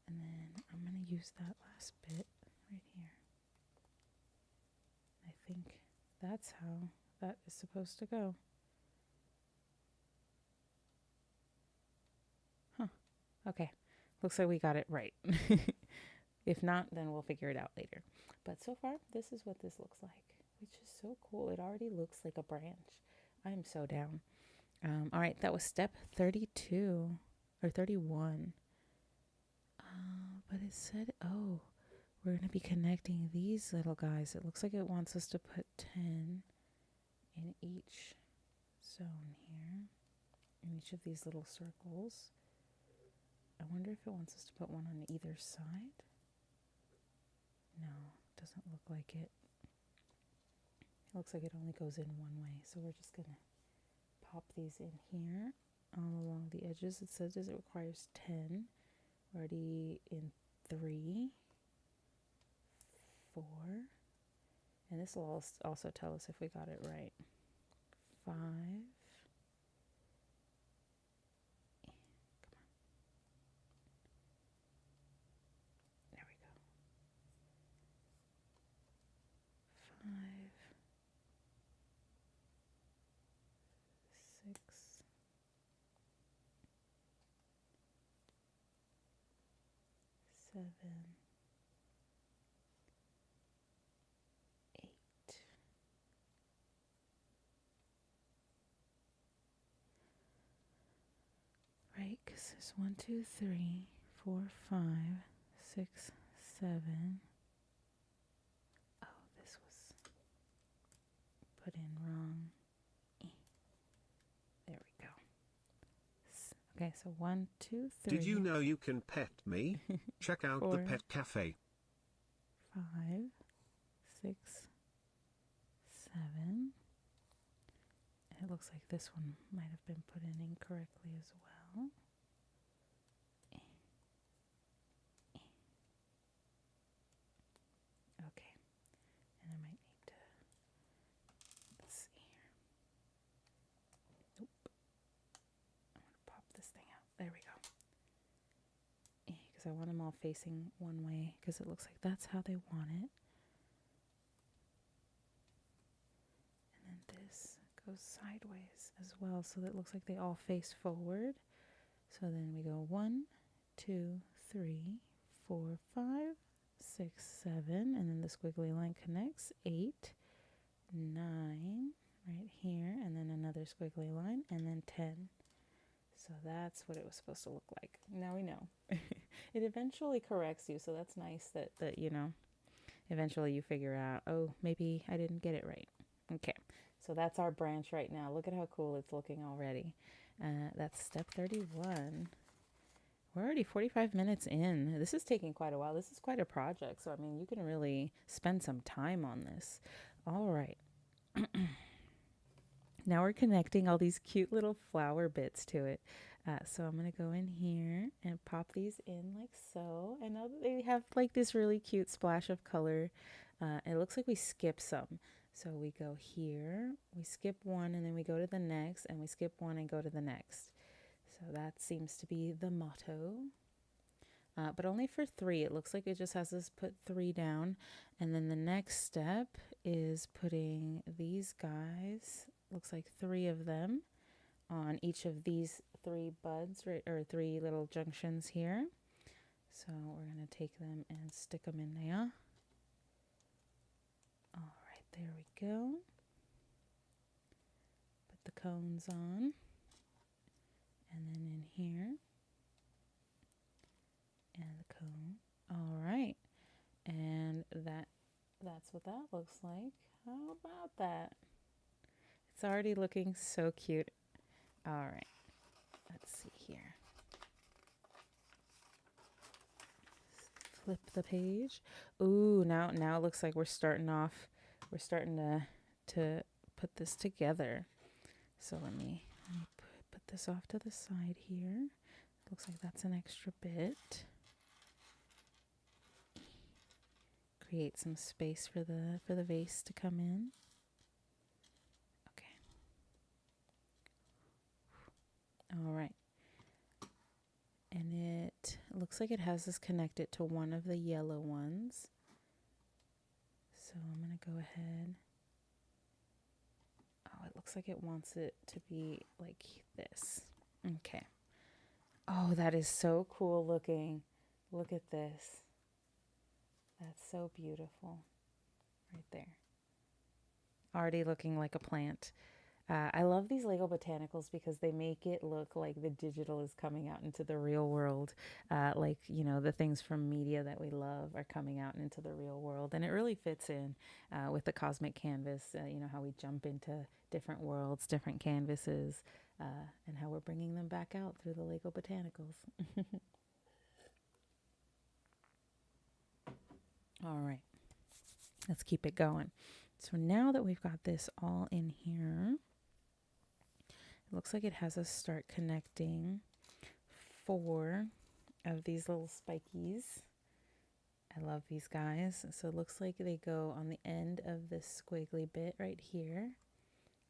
And then I'm going to use that last bit right here. I think that's how that is supposed to go. Huh. Okay. Looks like we got it right. If not, then we'll figure it out later. But so far, this is what this looks like, which is so cool. It already looks like a branch. I am so down. All right, that was step 32 or 31. But it said, oh, we're going to be connecting these little guys. It looks like it wants us to put 10 in each zone here, in each of these little circles. I wonder if it wants us to put one on either side. No, doesn't look like it. It looks like it only goes in one way. So we're just going to pop these in here all along the edges. It says it requires 10. We're already in 3, 4. And this will also tell us if we got it right. 5. Come on. There we go. 5, 6, 7, This is 1, 2, 3, 4, 5, 6, 7. Oh, this was put in wrong. There we go. Okay, so 1, 2, 3. Did you know you can pet me? Check out 4, the pet cafe. 5, 6, 7. And it looks like this one might have been put in incorrectly as well. Okay, and I might need to, let's see here. Nope. I'm going to pop this thing out. There we go. Because I want them all facing one way, because it looks like that's how they want it. And then this goes sideways as well, so that it looks like they all face forward. So then we go 1, 2, 3, 4, 5, 6, 7, and then the squiggly line connects. 8, 9, right here, and then another squiggly line, and then 10. So that's what it was supposed to look like. Now we know. It eventually corrects you, so that's nice that you know, eventually you figure out, oh, maybe I didn't get it right. Okay, so that's our branch right now. Look at how cool it's looking already. That's step 31. We're already 45 minutes in. This is taking quite a while. This is quite a project, so I mean, you can really spend some time on this. All right. Now we're connecting all these cute little flower bits to it. So I'm going to go in here and pop these in like so. And now that they have like this really cute splash of color, it looks like we skip some. So we go here, we skip one, and then we go to the next, and we skip one and go to the next. So that seems to be the motto. But only for 3. It looks like it just has us put 3 down. And then the next step is putting these guys, looks like 3 of them, on each of these 3 buds, right, or 3 little junctions here. So we're going to take them and stick them in there. All right, there we go. Put the cones on. And then in here. And the cone. All right. And that's what that looks like. How about that? It's already looking so cute. All right. Let's see here. Flip the page. Ooh, now it looks like we're starting to put this together. So let me put this off to the side here. Looks like that's an extra bit. Create some space for the vase to come in. Okay. All right. And it looks like it has us connected to one of the yellow ones. So I'm going to go ahead. Oh, it looks like it wants it to be like this. Okay. Oh, that is so cool looking. Look at this. That's so beautiful. Right there. Already looking like a plant. I love these Lego Botanicals because they make it look like the digital is coming out into the real world. Like, you know, the things from media that we love are coming out into the real world. And it really fits in with the cosmic canvas, you know, how we jump into different worlds, different canvases, and how we're bringing them back out through the Lego Botanicals. All right, let's keep it going. So now that we've got this all in here, it looks like it has us start connecting 4 of these little spikies. I love these guys. So it looks like they go on the end of this squiggly bit right here.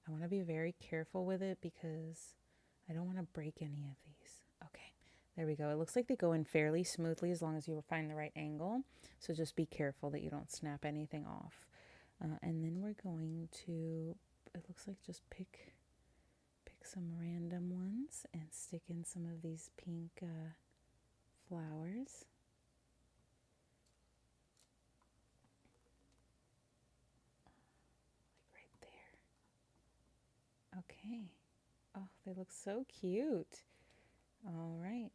I want to be very careful with it because I don't want to break any of these. Okay, there we go. It looks like they go in fairly smoothly as long as you find the right angle. So just be careful that you don't snap anything off. And then we're going to, it looks like just pick some random ones and stick in some of these pink flowers. Like right there. Okay. Oh, they look so cute. All right.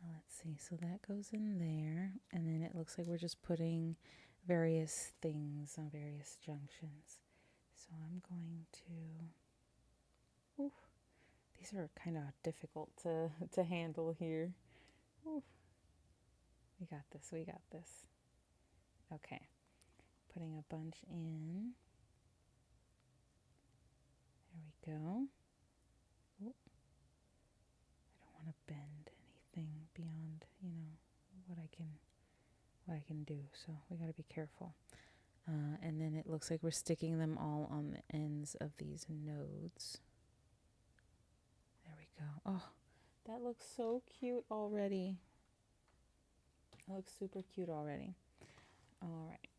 Now let's see. So that goes in there. And then it looks like we're just putting various things on various junctions. So I'm going to... Oof, these are kind of difficult to handle here. Oof. We got this. We got this. Okay. Putting a bunch in. There we go. Ooh. I don't want to bend anything beyond, what I can do. So we got to be careful. And then it looks like we're sticking them all on the ends of these nodes. There we go. Oh, that looks so cute already. That looks super cute already. All right.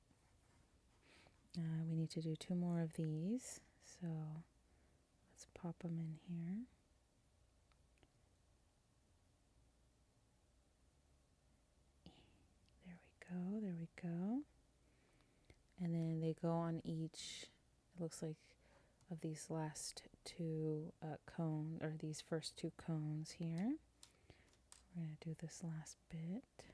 We need to do 2 more of these. So let's pop them in here. There we go. And then they go on each, it looks like, of these last 2 cones, or these first 2 cones here. We're going to do this last bit.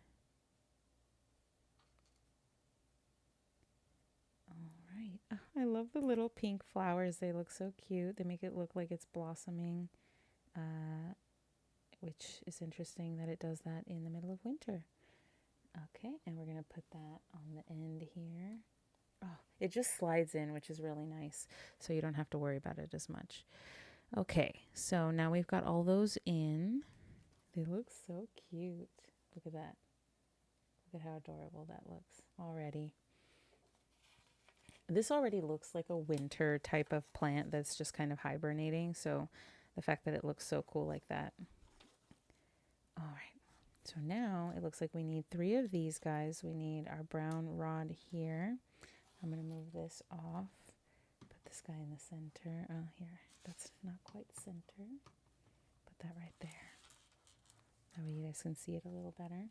All right. Oh, I love the little pink flowers. They look so cute. They make it look like it's blossoming, which is interesting that it does that in the middle of winter. Okay, and we're going to put that on the end here. Oh, it just slides in, which is really nice, so you don't have to worry about it as much. Okay, so now we've got all those in. They look so cute. Look at that. Look at how adorable that looks already. This already looks like a winter type of plant that's just kind of hibernating, so the fact that it looks so cool like that. All right. So now it looks like we need 3 of these guys. We need our brown rod here. I'm going to move this off. Put this guy in the center. Oh, here. That's not quite center. Put that right there. That way you guys can see it a little better.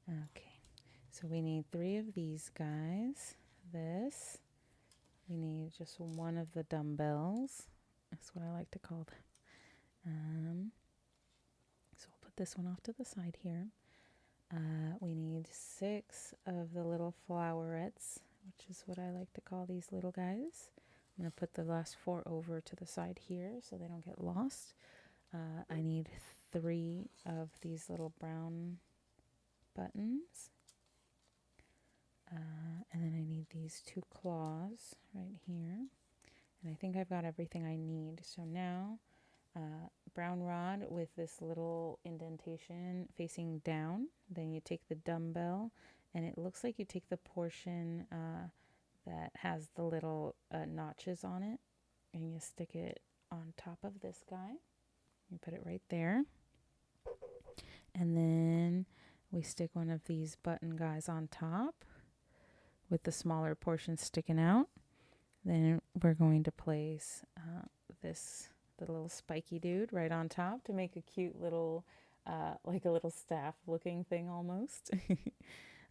Okay. So we need 3 of these guys. This. We need just 1 of the dumbbells. That's what I like to call them. So we'll put this one off to the side here. We need 6 of the little flowerets, which is what I like to call these little guys. I'm going to put the last 4 over to the side here so they don't get lost. I need 3 of these little brown buttons. And then I need these 2 claws right here. And I think I've got everything I need. So now, brown rod with this little indentation facing down. Then you take the dumbbell, and it looks like you take the portion that has the little notches on it, and you stick it on top of this guy. You put it right there. And then we stick one of these button guys on top with the smaller portion sticking out. Then we're going to place the little spiky dude right on top to make a cute little, like a little staff looking thing almost.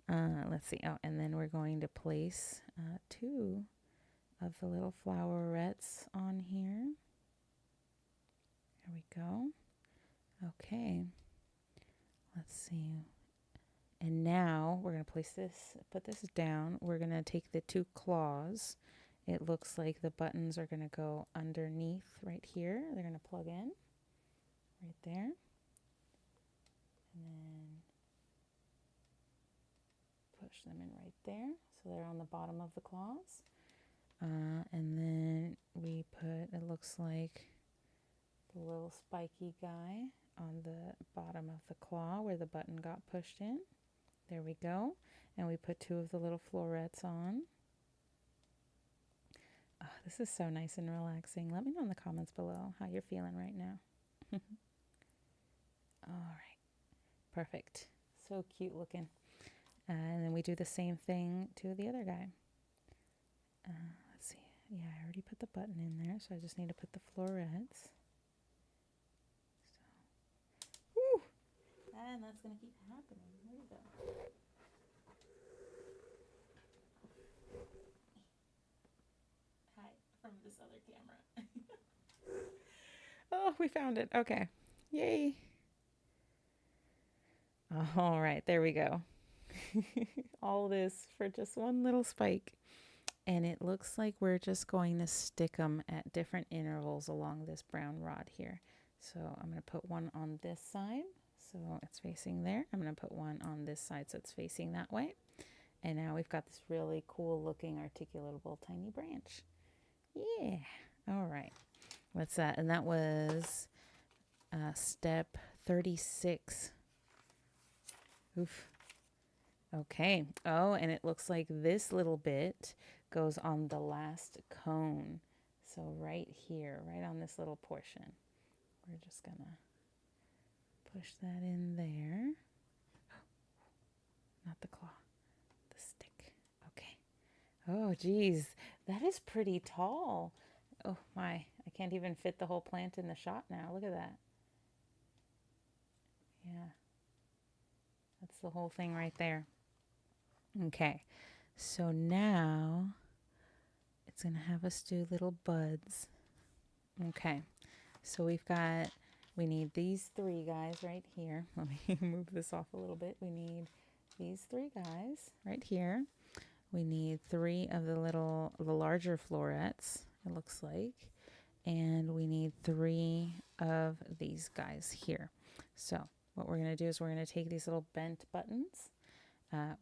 Let's see. Oh, and then we're going to place 2 of the little flowerets on here. There we go. Okay. Let's see. And now we're going to put this down. We're going to take the 2 claws. It looks like the buttons are going to go underneath right here. They're going to plug in right there. And then push them in right there. So they're on the bottom of the claws. And then we put, it looks like, the little spiky guy on the bottom of the claw where the button got pushed in. There we go. And we put 2 of the little florets on. Oh, this is so nice and relaxing. Let me know in the comments below how you're feeling right now. All right. Perfect. So cute looking. And then we do the same thing to the other guy. Let's see. Yeah, I already put the button in there, so I just need to put the florets. So, woo! And that's going to keep happening. There we go. Hi, from this other camera. Oh, we found it. Okay. Yay. All right, there we go. All this for just one little spike. And it looks like we're just going to stick them at different intervals along this brown rod here. So I'm going to put one on this side, so it's facing there. I'm going to put one on this side, so it's facing that way. And now we've got this really cool looking articulatable tiny branch. Yeah. All right. What's that? And that was step 36. Oof. Okay. Oh, and it looks like this little bit goes on the last cone. So right here, right on this little portion. We're just going to push that in there. Not the claw, the stick. Okay. Oh, geez. That is pretty tall. Oh, my. I can't even fit the whole plant in the shot now. Look at that. Yeah. That's the whole thing right there. Okay. So now it's going to have us do little buds. Okay. So we need these three guys right here. Let me move this off a little bit. We need these three guys right here. We need three of the larger florets, it looks like. And we need three of these guys here. So what we're going to do is we're going to take these little bent buttons.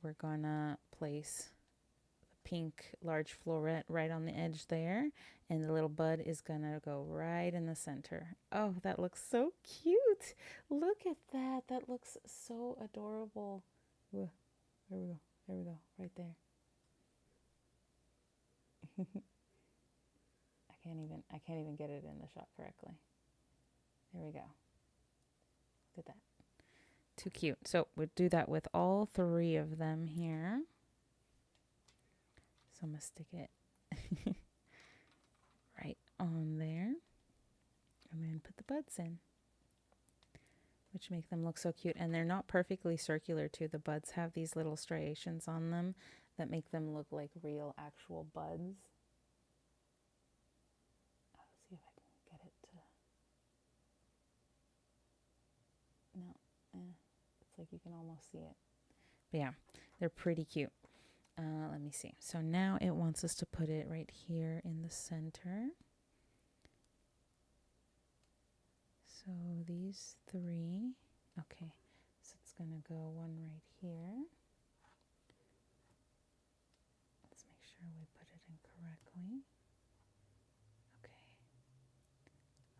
We're going to place the pink large floret right on the edge there. And the little bud is going to go right in the center. Oh, that looks so cute. Look at that. That looks so adorable. There we go. There we go. Right there. I can't even get it in the shot correctly. There we go. Look at that. Too cute. So we'll do that with all three of them here. So I'm going to stick it right on there. And then put the buds in, which make them look so cute. And they're not perfectly circular too. The buds have these little striations on them that make them look like real actual buds. Let's see if I can get it to... No, it's like you can almost see it. But yeah, they're pretty cute. Let me see. So now it wants us to put it right here in the center. So these three. Okay, so it's going to go one right here. Let's make sure we put it in correctly. Okay.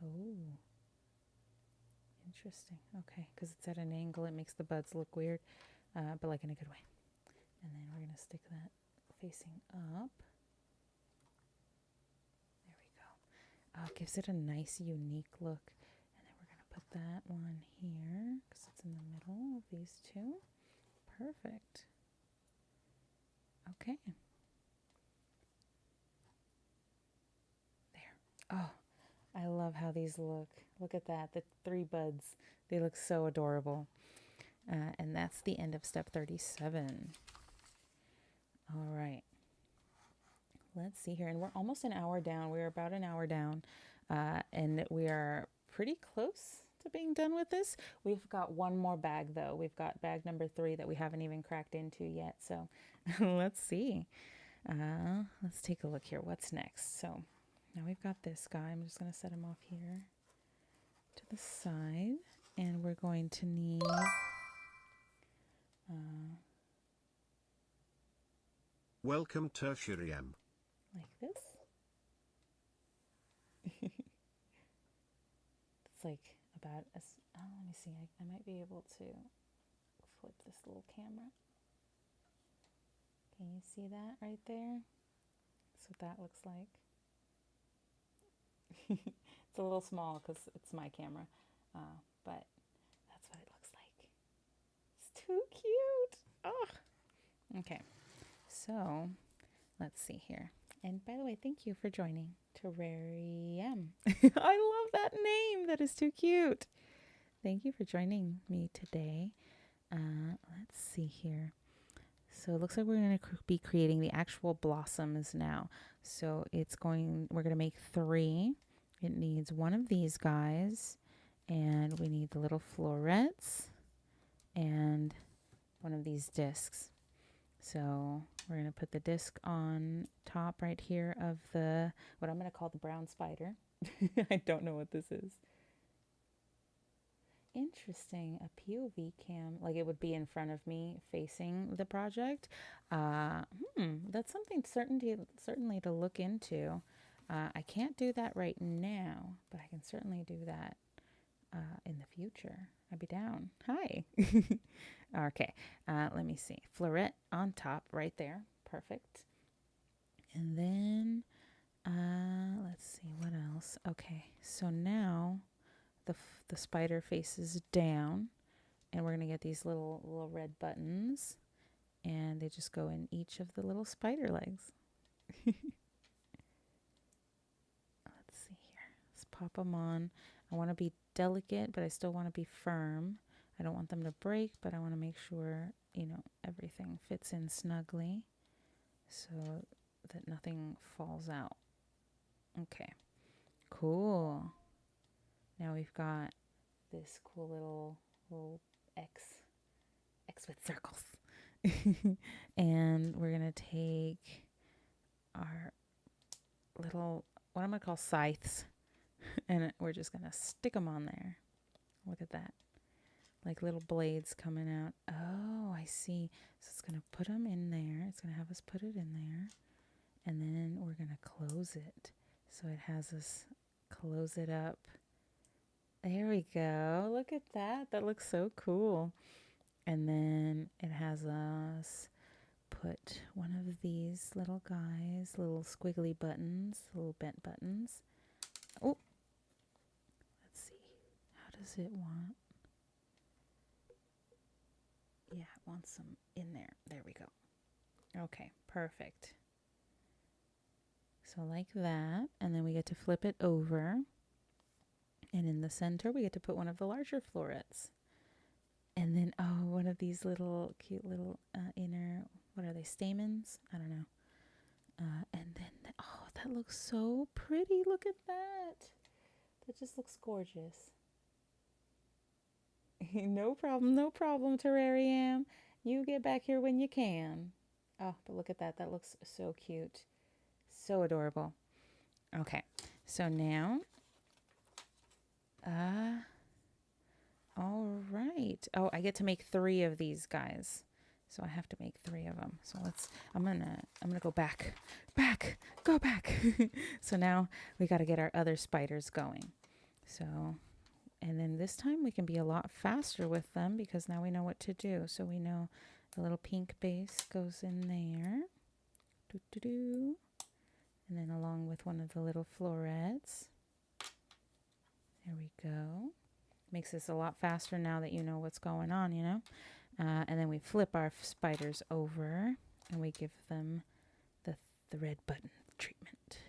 Oh, interesting. Okay, because it's at an angle, it makes the buds look weird, but like in a good way. And then we're going to stick that facing up. There we go. Oh, it gives it a nice, unique look. And then we're going to put that one here because it's in the middle of these two. Perfect. Okay. There. Oh, I love how these look. Look at that. The three buds. They look so adorable. And that's the end of step 37. All right. Let's see here. And we're almost an hour down. We're about an hour down. And we are pretty close to being done with this. We've got one more bag, though. We've got bag number 3 that we haven't even cracked into yet. So let's see. Let's take a look here. What's next? So now we've got this guy. I'm just going to set him off here to the side. And we're going to need... Welcome Tertiary M. like this. It's like about as... Oh, let me see. I might be able to flip this little camera. Can you see that right there? That's what that looks like. It's a little small because it's my camera, but that's what it looks like. It's too cute. Oh, okay. So let's see here. And by the way, thank you for joining Terrarium. I love that name. That is too cute. Thank you for joining me today. Let's see here. So it looks like we're going to be creating the actual blossoms now. So we're going to make 3. It needs one of these guys, and we need the little florets and one of these discs. So we're going to put the disc on top right here of the, what I'm going to call the brown spider. I don't know what this is. Interesting. A POV cam, like it would be in front of me facing the project. That's something certainly to look into. I can't do that right now, but I can certainly do that in the future. I'd be down. Hi. Okay, let me see. Floret on top right there. Perfect. And then let's see what else. Okay, so now the spider faces down, and we're gonna get these little red buttons, and they just go in each of the little spider legs. Let's see here. Let's pop them on. I want to be delicate, but I still want to be firm. I don't want them to break, but I want to make sure, everything fits in snugly so that nothing falls out. Okay, cool. Now we've got this cool little X with circles. And we're going to take our little, what I'm going to call scythes, and we're just going to stick them on there. Look at that. Like little blades coming out. Oh, I see. So it's going to put them in there. It's going to have us put it in there. And then we're going to close it. So it has us close it up. There we go. Look at that. That looks so cool. And then it has us put one of these little guys, little squiggly buttons, little bent buttons. Oh, let's see. How does it want? Yeah, it wants some in there. There we go. Okay, perfect. So like that. And then we get to flip it over. And in the center, we get to put one of the larger florets. And then, one of these little cute little inner, what are they, stamens? I don't know. And then, that looks so pretty. Look at that. That just looks gorgeous. No problem, terrarium. You get back here when you can. Oh, but look at that. That looks so cute. So adorable. Okay, so now, all right. Oh, I get to make 3 of these guys. So I have to make 3 of them. So I'm gonna go back. Go back. So now we got to get our other spiders going. So, and then this time we can be a lot faster with them because now we know what to do. So we know the little pink base goes in there. Doo-doo-doo. And then along with one of the little florets. There we go. Makes this a lot faster now that you know what's going on, And then we flip our spiders over and we give them the red button treatment.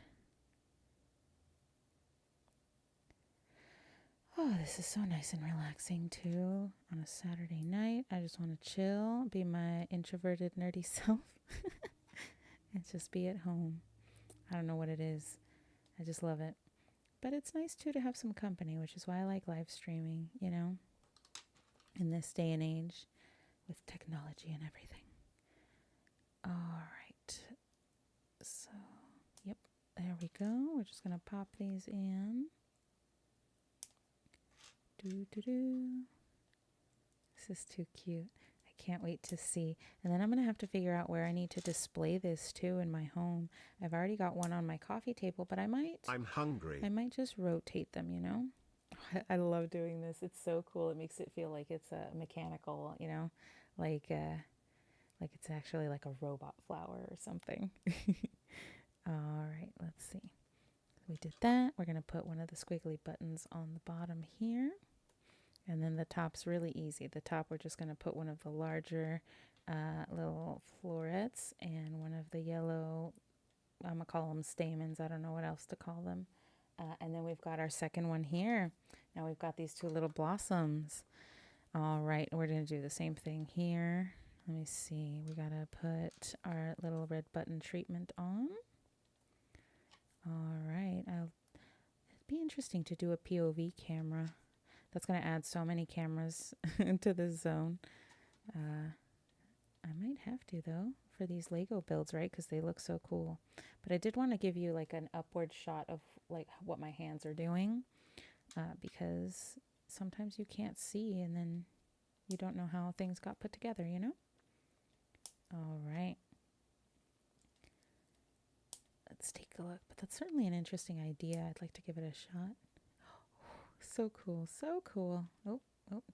Oh, this is so nice and relaxing too on a Saturday night. I just want to chill, be my introverted, nerdy self, and just be at home. I don't know what it is. I just love it. But it's nice too to have some company, which is why I like live streaming, in this day and age with technology and everything. All right. So, yep, there we go. We're just going to pop these in. This is too cute. I can't wait to see. And then I'm going to have to figure out where I need to display this too in my home. I've already got one on my coffee table, but I'm hungry. I might just rotate them, I love doing this. It's so cool. It makes it feel like it's a mechanical, like it's actually like a robot flower or something. All right, let's see. We did that. We're going to put one of the squiggly buttons on the bottom here. And then the top's really easy. The top, we're just going to put one of the larger little florets and one of the yellow, I'm going to call them stamens. I don't know what else to call them. And then we've got our second one here. Now we've got these 2 little blossoms. All right, we're going to do the same thing here. Let me see. We got to put our little red button treatment on. All right. be interesting to do a POV camera. That's going to add so many cameras into this zone. I might have to, though, for these Lego builds, right? Because they look so cool. But I did want to give you like an upward shot of like what my hands are doing, because sometimes you can't see and then you don't know how things got put together, you know? All right. Let's take a look. But that's certainly an interesting idea. I'd like to give it a shot. So cool. So cool. Oh,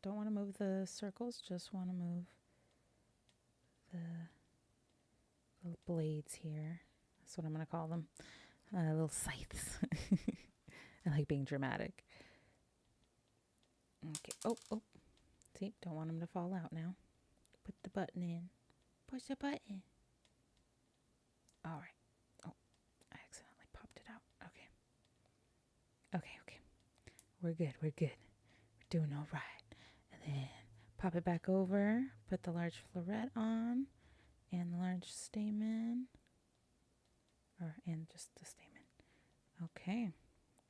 don't want to move the circles. Just want to move the little blades here. That's what I'm going to call them. Little scythes. I like being dramatic. Okay. Oh. See, don't want them to fall out now. Put the button in. Push the button. All right. Oh, I accidentally popped it out. Okay. We're good. We're doing all right. And then pop it back over. Put the large floret on. And the large stamen. And just the stamen. Okay.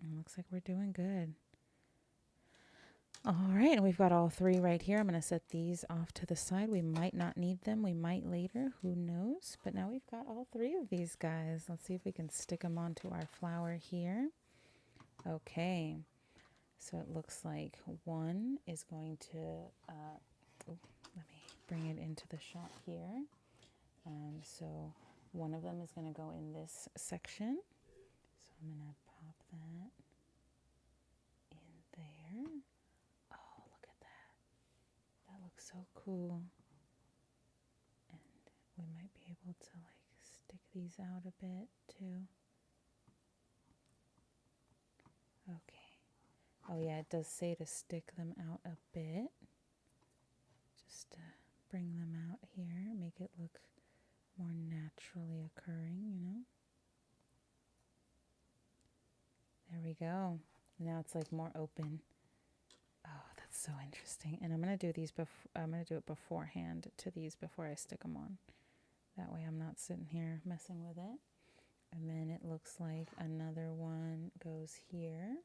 It looks like we're doing good. All right, and we've got all three right here. I'm going to set these off to the side. We might not need them. We might later. Who knows? But now we've got all three of these guys. Let's see if we can stick them onto our flower here. Okay. So it looks like one is going to, let me bring it into the shot here. So one of them is going to go in this section. So I'm going to pop that in there. Oh, look at that. That looks so cool. And we might be able to like stick these out a bit too. Okay. Oh yeah, it does say to stick them out a bit. Just to bring them out here, make it look more naturally occurring, you know. There we go. Now it's like more open. Oh, that's so interesting. And I'm going to do these I'm going to do it beforehand to these before I stick them on. That way I'm not sitting here messing with it. And then it looks like another one goes here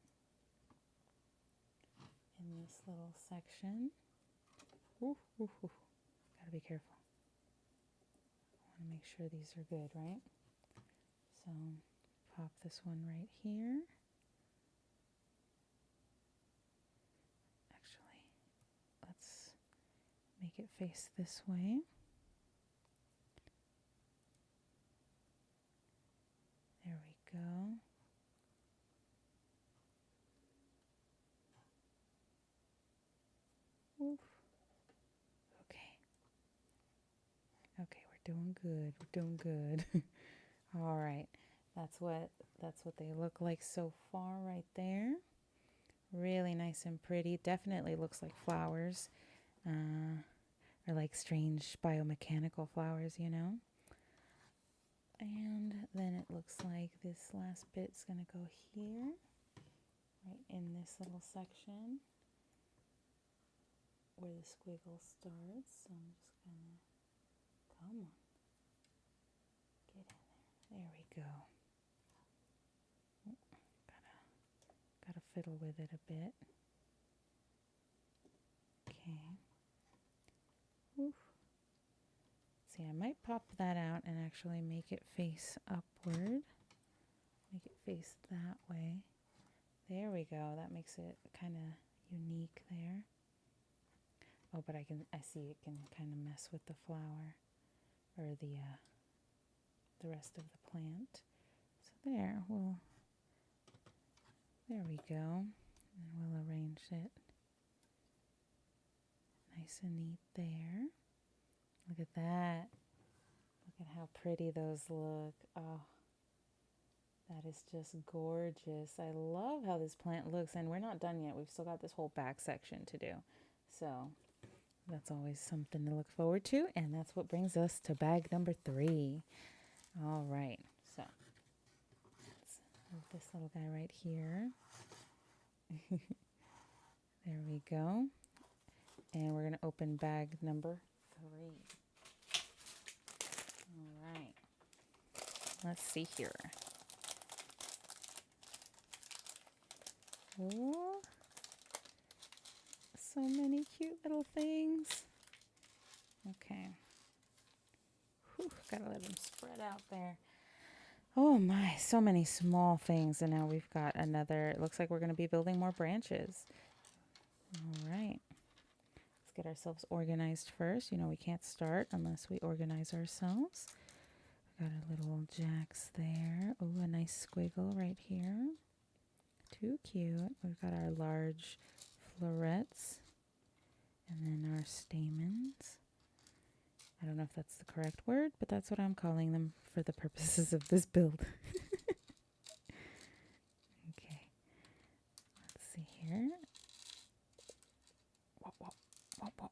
in this little section. Ooh. Gotta be careful. I want to make sure these are good, right? So pop this one right here. Actually, let's make it face this way. There we go. Oof. Okay, we're doing good. All right. That's what they look like so far right there. Really nice and pretty. Definitely looks like flowers. Or like strange biomechanical flowers, you know. And then it looks like this last bit's going to go here. Right in this little section where the squiggle starts. So I'm just going to, come on, get in there. There we go. Gotta fiddle with it a bit. Okay. Oof. See, I might pop that out and actually make it face upward. Make it face that way. There we go. That makes it kind of unique there. Oh, but I see it can kind of mess with the flower or the rest of the plant. So there we go. And we'll arrange it nice and neat there. Look at that. Look at how pretty those look. Oh, that is just gorgeous. I love how this plant looks, and we're not done yet. We've still got this whole back section to do. So that's always something to look forward to, and that's what brings us to bag number 3. All right, so let's move this little guy right here. There we go. And we're going to open bag number 3. All right. Let's see here. Oh, so many cute little things. Okay. Whew, gotta let them spread out there. Oh my, so many small things. And now we've got another, it looks like we're going to be building more branches. All right. Let's get ourselves organized first. You know, we can't start unless we organize ourselves. Got our little jacks there. Oh, a nice squiggle right here. Too cute. We've got our large florets. And then our stamens. I don't know if that's the correct word, but that's what I'm calling them for the purposes of this build. Okay. Let's see here. Whoa, whoa, whoa, whoa.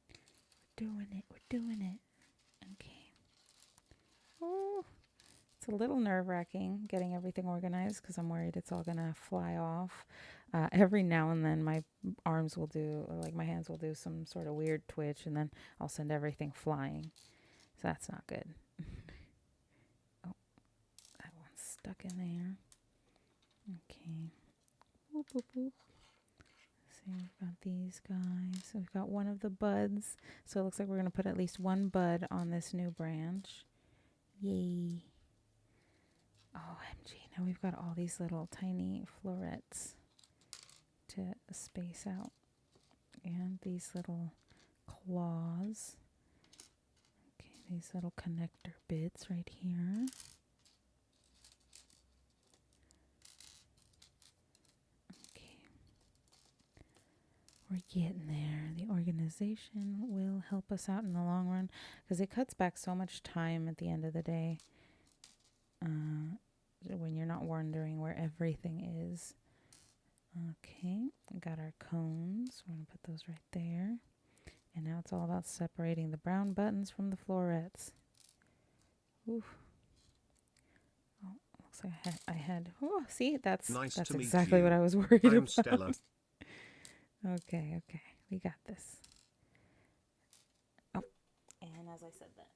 We're doing it. We're doing it. Okay. Oh, it's a little nerve-wracking getting everything organized because I'm worried it's all going to fly off. Every now and then my arms will do, or like my hands will do some sort of weird twitch, and then I'll send everything flying. So that's not good. Oh, that one's stuck in there. Okay. Boop, boop, boop. See, we've got these guys. So we've got one of the buds. So it looks like we're going to put at least one bud on this new branch. Yay. OMG. Now we've got all these little tiny florets to space out. And these little claws. Okay, these little connector bits right here. Okay. We're getting there. The organization will help us out in the long run because it cuts back so much time at the end of the day when you're not wondering where everything is. Okay, we got our cones. We're going to put those right there. And now it's all about separating the brown buttons from the florets. Oof. Oh, looks like I had. Oh, see, that's Nice that's to meet exactly you. what I was worried I'm about. Stella. Okay, we got this. Oh, and as I said that.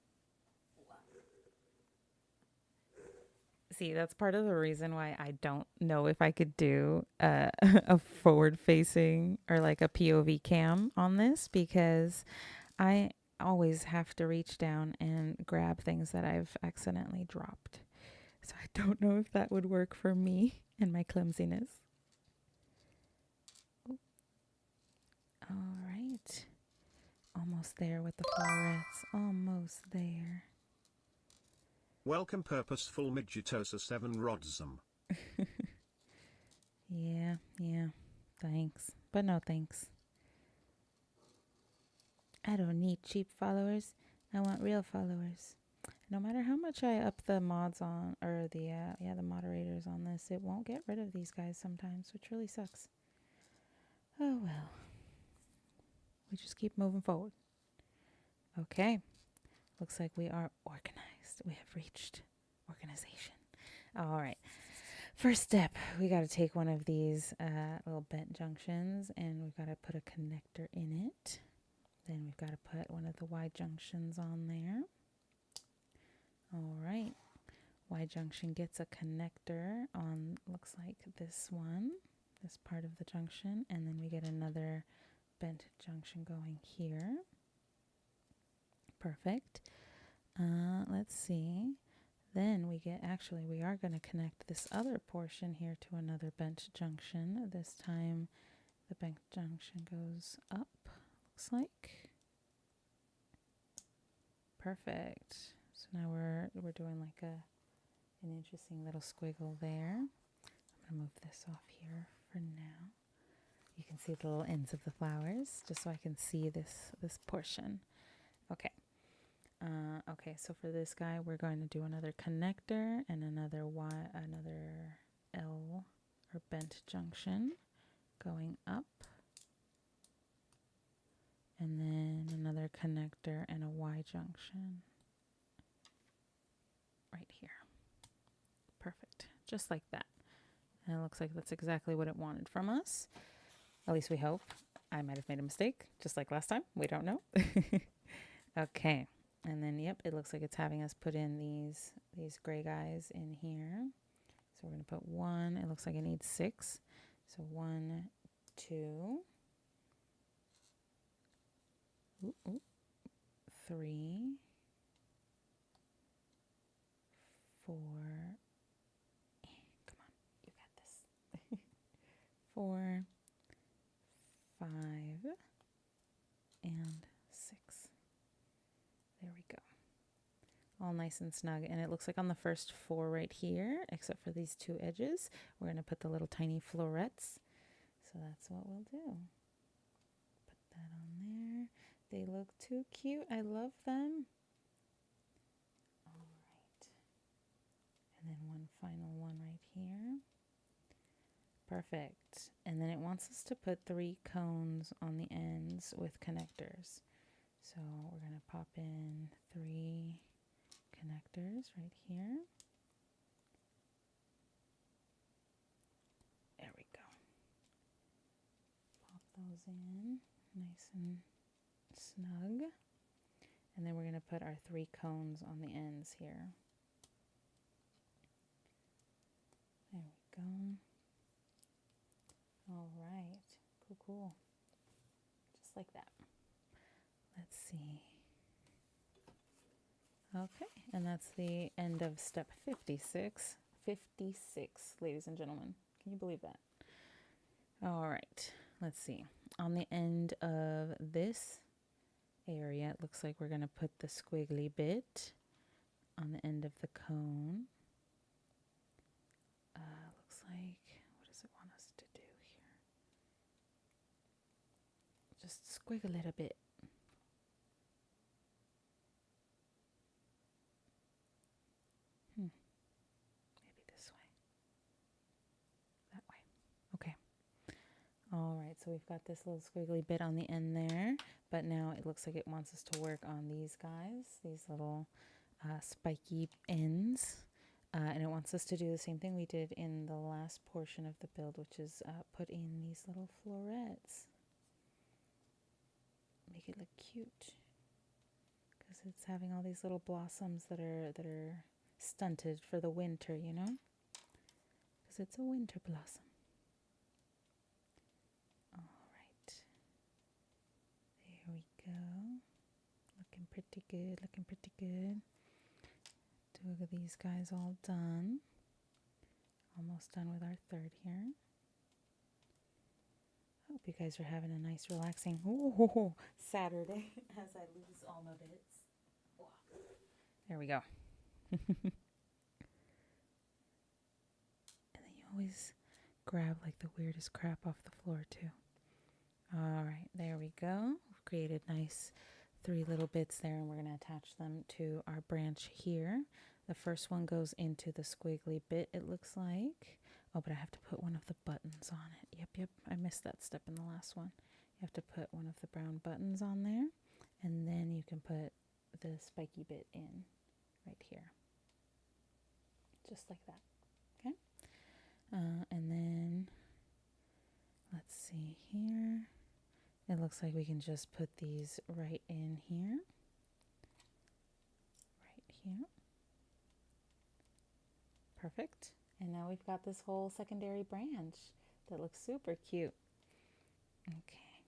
See, that's part of the reason why I don't know if I could do a forward-facing or like a POV cam on this because I always have to reach down and grab things that I've accidentally dropped. So I don't know if that would work for me and my clumsiness. Oh. All right. Almost there with the florets. Almost there. Welcome Purposeful Midgetosa 7 Rodzum. Yeah. Thanks. But no thanks. I don't need cheap followers. I want real followers. No matter how much I up the mods on, or the moderators on this, it won't get rid of these guys sometimes, which really sucks. Oh well. We just keep moving forward. Okay. Looks like we are organized. We have reached organization. All right. First step, we got to take one of these little bent junctions and we've got to put a connector in it. Then we've got to put one of the Y junctions on there. All right. Y junction gets a connector on, looks like this one, this part of the junction. And then we get another bent junction going here. Perfect. Let's see. Then we get, actually, we are going to connect this other portion here to another bent junction. This time the bent junction goes up, looks like. Perfect. So now we're doing like an interesting little squiggle there. I'm going to move this off here for now. You can see the little ends of the flowers, just so I can see this portion. Okay. Okay, so for this guy, we're going to do another connector and another L or bent junction going up. And then another connector and a Y junction right here. Perfect. Just like that. And it looks like that's exactly what it wanted from us. At least we hope. I might have made a mistake, just like last time. We don't know. Okay. And then, yep, it looks like it's having us put in these gray guys in here. So we're going to put one. It looks like it needs 6. So 1, 2, 3, 4. Come on, you got this. 4, 5, and 6. There we go. All nice and snug. And it looks like on the first 4 right here, except for these 2 edges, we're going to put the little tiny florets. So that's what we'll do. Put that on there. They look too cute. I love them. All right. And then one final one right here. Perfect. And then it wants us to put 3 cones on the ends with connectors. So we're going to pop in 3 connectors right here. There we go. Pop those in nice and snug. And then we're going to put our 3 cones on the ends here. There we go. All right. Cool, cool. Just like that. Let's see. Okay, and that's the end of step 56. 56, ladies and gentlemen. Can you believe that? All right, let's see. On the end of this area, it looks like we're going to put the squiggly bit on the end of the cone. Looks like, what does it want us to do here? Just squiggle it a bit. Maybe this way. That way. Okay. All right, so we've got this little squiggly bit on the end there, but now it looks like it wants us to work on these guys, these little spiky ends. And it wants us to do the same thing we did in the last portion of the build, which is put in these little florets. Make it look cute, because it's having all these little blossoms that are stunted for the winter, you know, because it's a winter blossom. All right, there we go. Looking pretty good, looking pretty good. 2 of these guys all done. Almost done with our 3rd here. I hope you guys are having a nice relaxing Saturday as I lose all my bits. There we go. And then you always grab like the weirdest crap off the floor too. All right, there we go. We've created nice 3 little bits there, and we're going to attach them to our branch here. The first one goes into the squiggly bit, it looks like. Oh, but I have to put one of the buttons on it. Yep, I missed that step in the last one. You have to put one of the brown buttons on there, and then you can put the spiky bit in right here. Just like that, okay? And then, let's see here. It looks like we can just put these right in here. Right here. Perfect. And now we've got this whole secondary branch that looks super cute. Okay.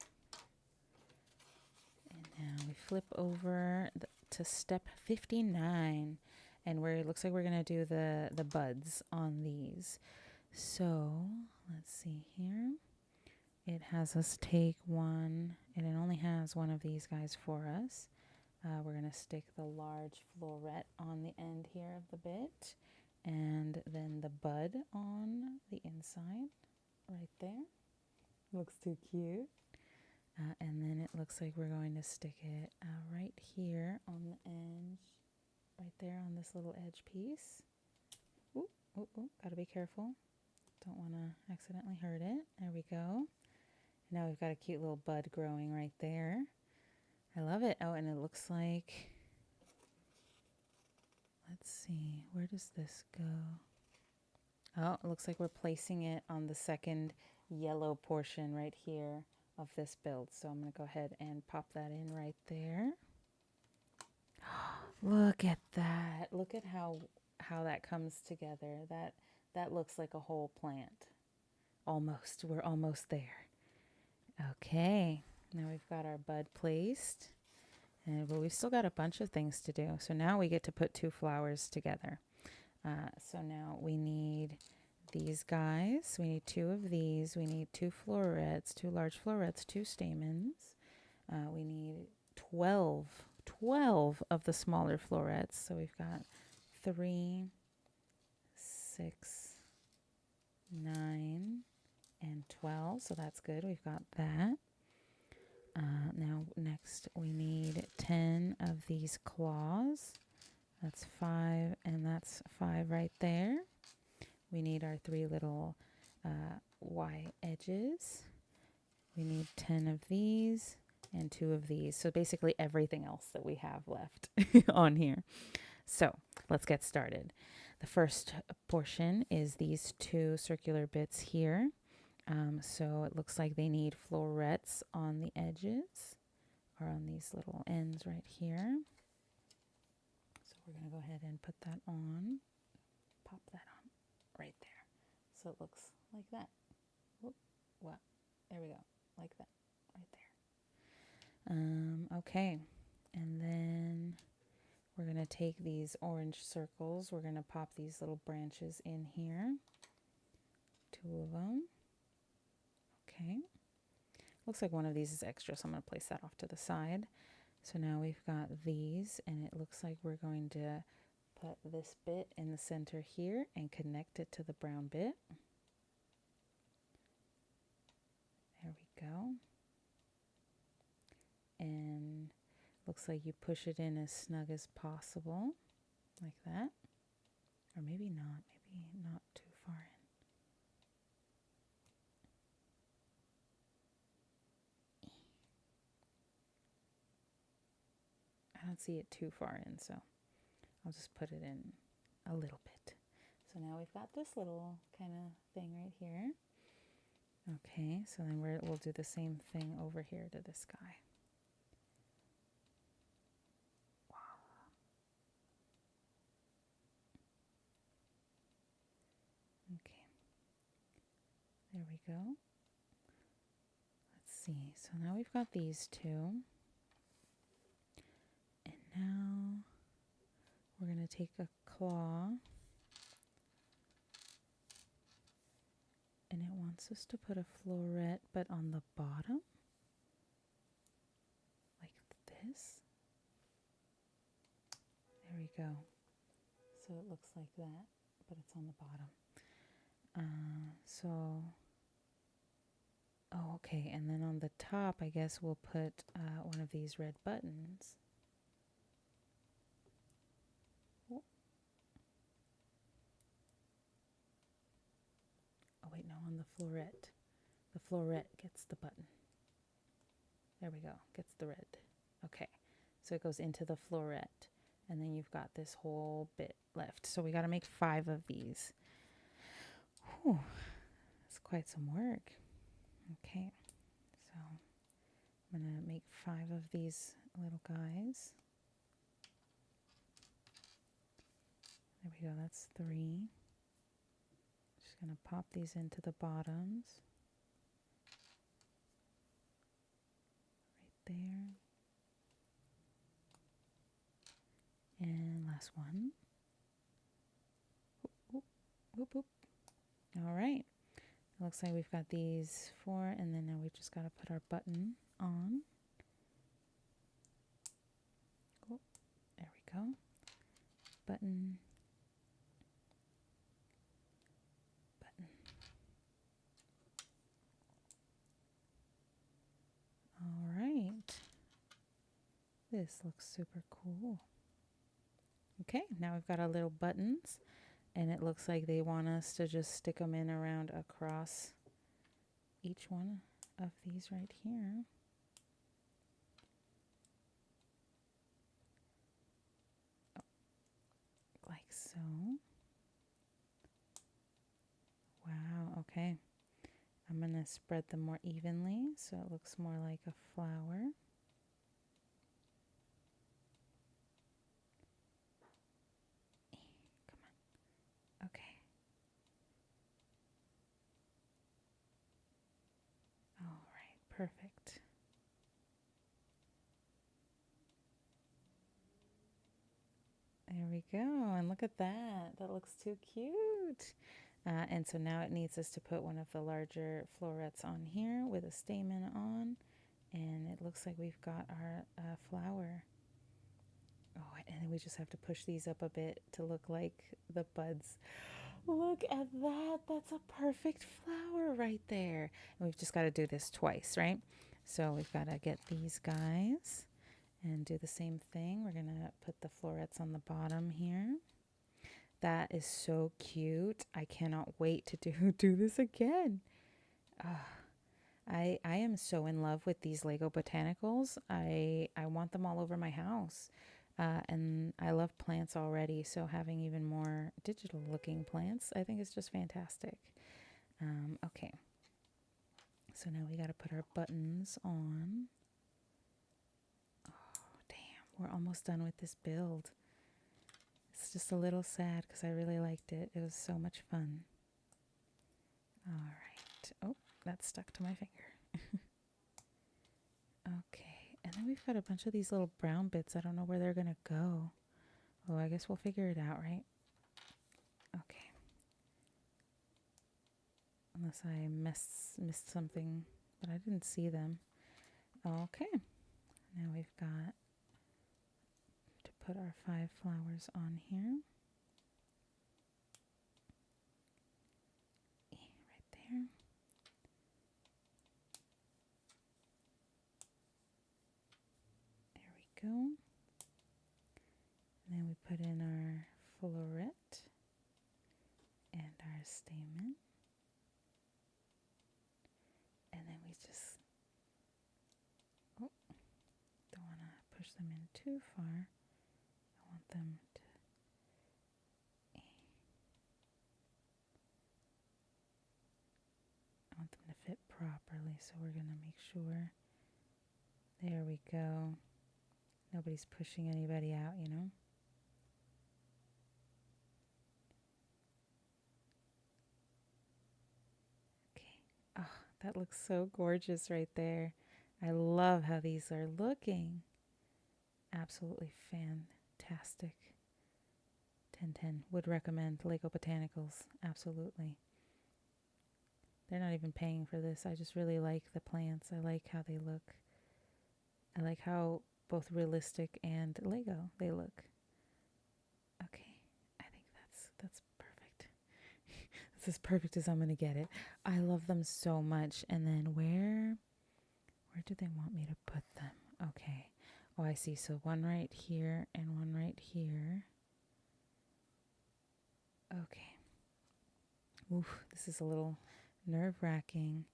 And now we flip over to step 59. And where it looks like we're going to do the buds on these. So let's see here. It has us take one, and it only has one of these guys for us. We're going to stick the large floret on the end here of the bit, and then the bud on the inside right there. Looks too cute. And then it looks like we're going to stick it right here on the edge, right there on this little edge piece. Ooh, gotta be careful. Don't want to accidentally hurt it. There we go. Now we've got a cute little bud growing right there. I love it. Oh, and it looks like, let's see, where does this go? Oh, it looks like we're placing it on the second yellow portion right here of this build. So I'm going to go ahead and pop that in right there. Look at that. Look at how that comes together. That looks like a whole plant. almost. We're almost there. Okay. Now we've got our bud placed. But we've still got a bunch of things to do. So now we get to put 2 flowers together. So now we need these guys. We need 2 of these. We need 2 florets, 2 large florets, 2 stamens. We need 12 of the smaller florets. So we've got 3, 6, 9, and 12. So that's good. We've got that. Now next we need 10 of these claws. That's 5, and that's 5 right there. We need our 3 little Y edges. We need 10 of these and 2 of these. So basically everything else that we have left on here. So let's get started. The first portion is these 2 circular bits here. So it looks like they need florets on the edges or on these little ends right here. So we're going to go ahead and put that on. Pop that on right there. So it looks like that. Whoop, what? There we go. Like that. Right there. Okay. And then we're going to take these orange circles. We're going to pop these little branches in here. 2 of them. Okay. Looks like one of these is extra, so I'm going to place that off to the side. So now we've got these, and it looks like we're going to put this bit in the center here and connect it to the brown bit. There we go. And looks like you push it in as snug as possible, like that. Or maybe not, maybe not too far in. I don't see it too far in, so I'll just put it in a little bit. So now we've got this little kind of thing right here. Okay, so then we'll do the same thing over here to this guy. Wow. Okay, there we go. Let's see, so now we've got these 2. And now we're going to take a claw, and it wants us to put a floret, but on the bottom, like this. There we go. So it looks like that, but it's on the bottom. Oh, okay, and then on the top, I guess we'll put one of these red buttons. Oh wait, no, on the floret. The floret gets the button. There we go, gets the red. Okay, so it goes into the floret, and then you've got this whole bit left. So we got to make 5 of these. Whew, that's quite some work. Okay, so I'm going to make 5 of these little guys. There we go, that's 3. Just going to pop these into the bottoms. Right there. And last one. Whoop, whoop, whoop. All right. It looks like we've got these 4, and then now we've just got to put our button on. Cool. There we go. Button. Button. All right. This looks super cool. Okay, now we've got our little buttons, and it looks like they want us to just stick them in around across each one of these right here. Oh, like so. Wow, okay. I'm going to spread them more evenly so it looks more like a flower. Come on. Okay. Perfect. There we go. And look at that. That looks too cute. And so now it needs us to put one of the larger florets on here with a stamen on. And it looks like we've got our flower. Oh, and then we just have to push these up a bit to look like the buds. Look at that. That's a perfect flower right there. And we've just got to do this twice, right? So we've got to get these guys and do the same thing. We're going to put the florets on the bottom here. That is so cute. I cannot wait to do this again. I am so in love with these Lego Botanicals. I want them all over my house. And I love plants already, so having even more digital looking plants, I think is just fantastic. Okay. So now we got to put our buttons on. Oh, damn. We're almost done with this build. It's just a little sad because I really liked it. It was so much fun. All right. Oh, that's stuck to my finger. Okay. And then we've got a bunch of these little brown bits. I don't know where they're going to go. Oh, I guess we'll figure it out, right? Okay. Unless I missed something, but I didn't see them. Okay. Now we've got to put our 5 flowers on here. Right there. There we go. And then we put in our floret and our stamen. And then we just, oh, don't want to push them in too far. I want them to, fit properly. So we're going to make sure, there we go. Nobody's pushing anybody out, you know? Okay. Oh, that looks so gorgeous right there. I love how these are looking. Absolutely fantastic. 10/10. Would recommend Lego Botanicals. Absolutely. They're not even paying for this. I just really like the plants. I like how they look. I like how both realistic and Lego they look. Okay. I think that's perfect. That's as perfect as I'm going to get it. I love them so much. And then where do they want me to put them? Okay. Oh, I see. So one right here and one right here. Okay. Oof, this is a little nerve-wracking.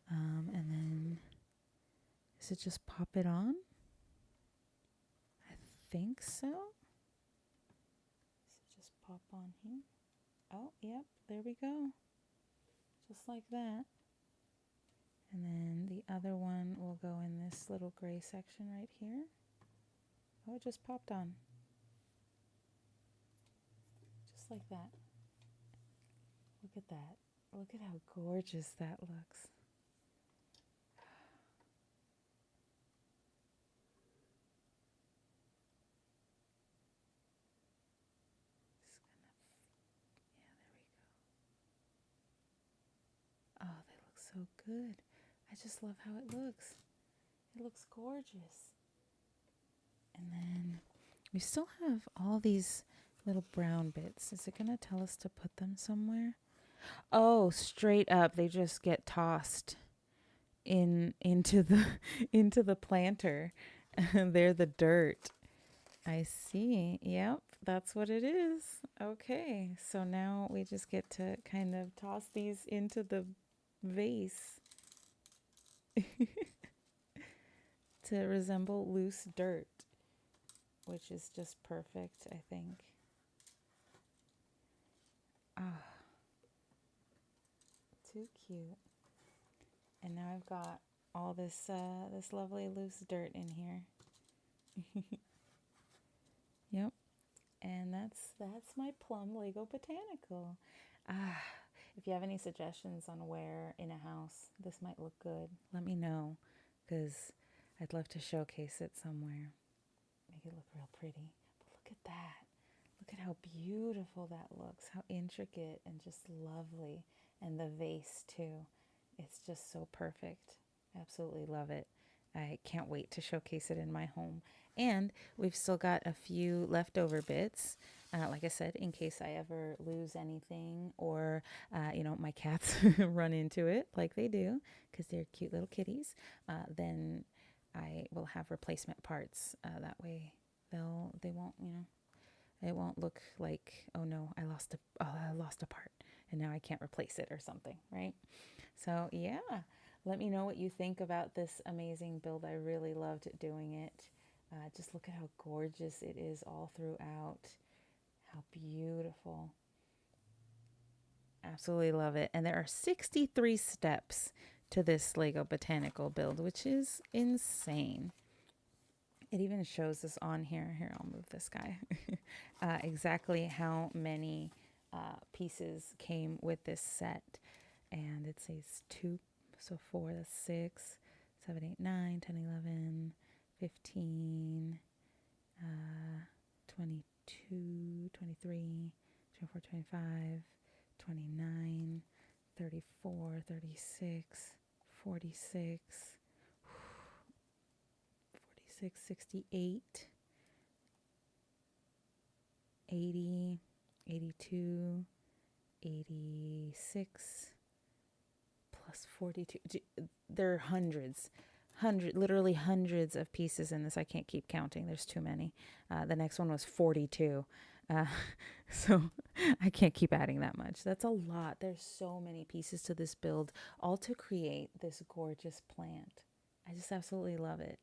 And then, does it just pop it on? I think so. Does it just pop on here? Oh, yep, there we go. Just like that. And then the other one will go in this little gray section right here. Oh, it just popped on. Just like that. Look at that. Look at how gorgeous that looks. Oh, they look so good. I just love how it looks. It looks gorgeous. And then we still have all these little brown bits. Is it going to tell us to put them somewhere? Oh, straight up. They just get tossed into the into the planter. They're the dirt. I see. Yep, that's what it is. Okay, so now we just get to kind of toss these into the vase to resemble loose dirt, which is just perfect, I think. Ah, too cute. And now I've got all this this lovely loose dirt in here. Yep. And that's my Plum Lego Botanical. Ah, If you have any suggestions on where in a house this might look good, let me know, because I'd love to showcase it somewhere. Make it look real pretty. But look at that. Look at how beautiful that looks. How intricate and just lovely. And the vase too. It's just so perfect. Absolutely love it. I can't wait to showcase it in my home. And we've still got a few leftover bits. Like I said, in case I ever lose anything or, my cats run into it like they do because they're cute little kitties, then I will have replacement parts. That way they won't, it won't look like, oh no, I lost a part and now I can't replace it or something, right? So yeah, let me know what you think about this amazing build. I really loved doing it. Just look at how gorgeous it is all throughout. How beautiful. Absolutely love it. And there are 63 steps to this Lego Botanical build, which is insane. It even shows us on here. Here, I'll move this guy. Exactly how many pieces came with this set. And it says 2, so 4, that's 6, 7, 8, 9, 10, 11, 15, 22, 23, 24, 25, 29, 34, 36, 46, 46, 68, 80, 82, 86, plus 42. There are literally hundreds of pieces in this. I can't keep counting. There's too many. The next one was 42. Uh, so I can't keep adding that much. That's a lot. There's so many pieces to this build, all to create this gorgeous plant. I just absolutely love it.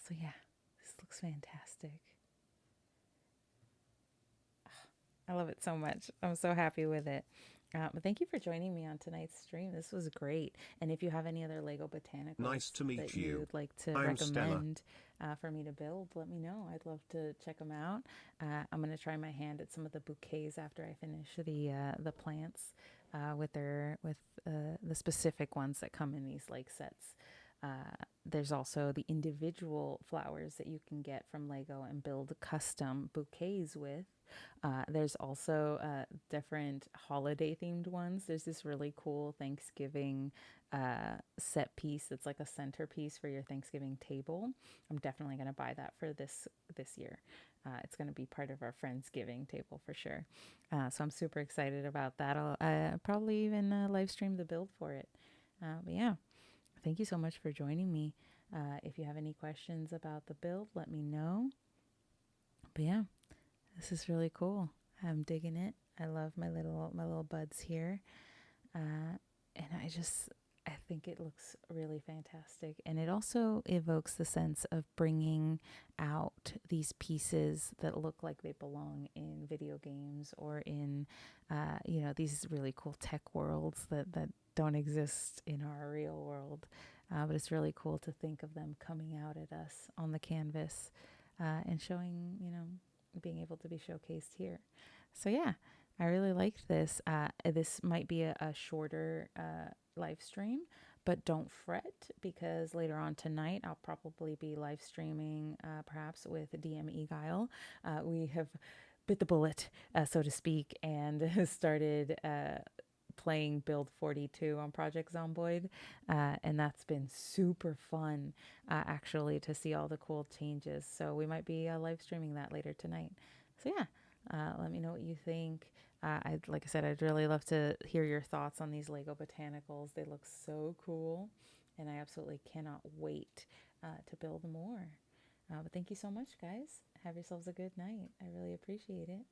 So yeah, this looks fantastic. I love it so much. I'm so happy with it. But thank you for joining me on tonight's stream. This was great. And if you have any other Lego Botanicals Nice to meet that you. you'd like to I'm Stella. recommend for me to build, let me know. I'd love to check them out. I'm going to try my hand at some of the bouquets after I finish the plants with the specific ones that come in these like sets. There's also the individual flowers that you can get from Lego and build custom bouquets with. There's also different holiday themed ones. There's this really cool Thanksgiving set piece that's like a centerpiece for your Thanksgiving table. I'm definitely going to buy that for this year. It's going to be part of our Friendsgiving table for sure. So I'm super excited about that. I'll probably even live stream the build for it. But yeah, thank you so much for joining me. If you have any questions about the build, let me know. But yeah, this is really cool. I'm digging it. I love my little buds here, and I think it looks really fantastic, and it also evokes the sense of bringing out these pieces that look like they belong in video games or in, these really cool tech worlds that don't exist in our real world. But it's really cool to think of them coming out at us on the canvas and showing, being able to be showcased here. So yeah, I really liked this. This might be a shorter live stream, but don't fret because later on tonight I'll probably be live streaming perhaps with DM Egile. We have bit the bullet, so to speak, and started playing Build 42 on Project Zomboid, and that's been super fun, actually, to see all the cool changes. So we might be live streaming that later tonight. So yeah, let me know what you think. Like I said, I'd really love to hear your thoughts on these Lego Botanicals. They look so cool, and I absolutely cannot wait to build more. But thank you so much, guys. Have yourselves a good night. I really appreciate it.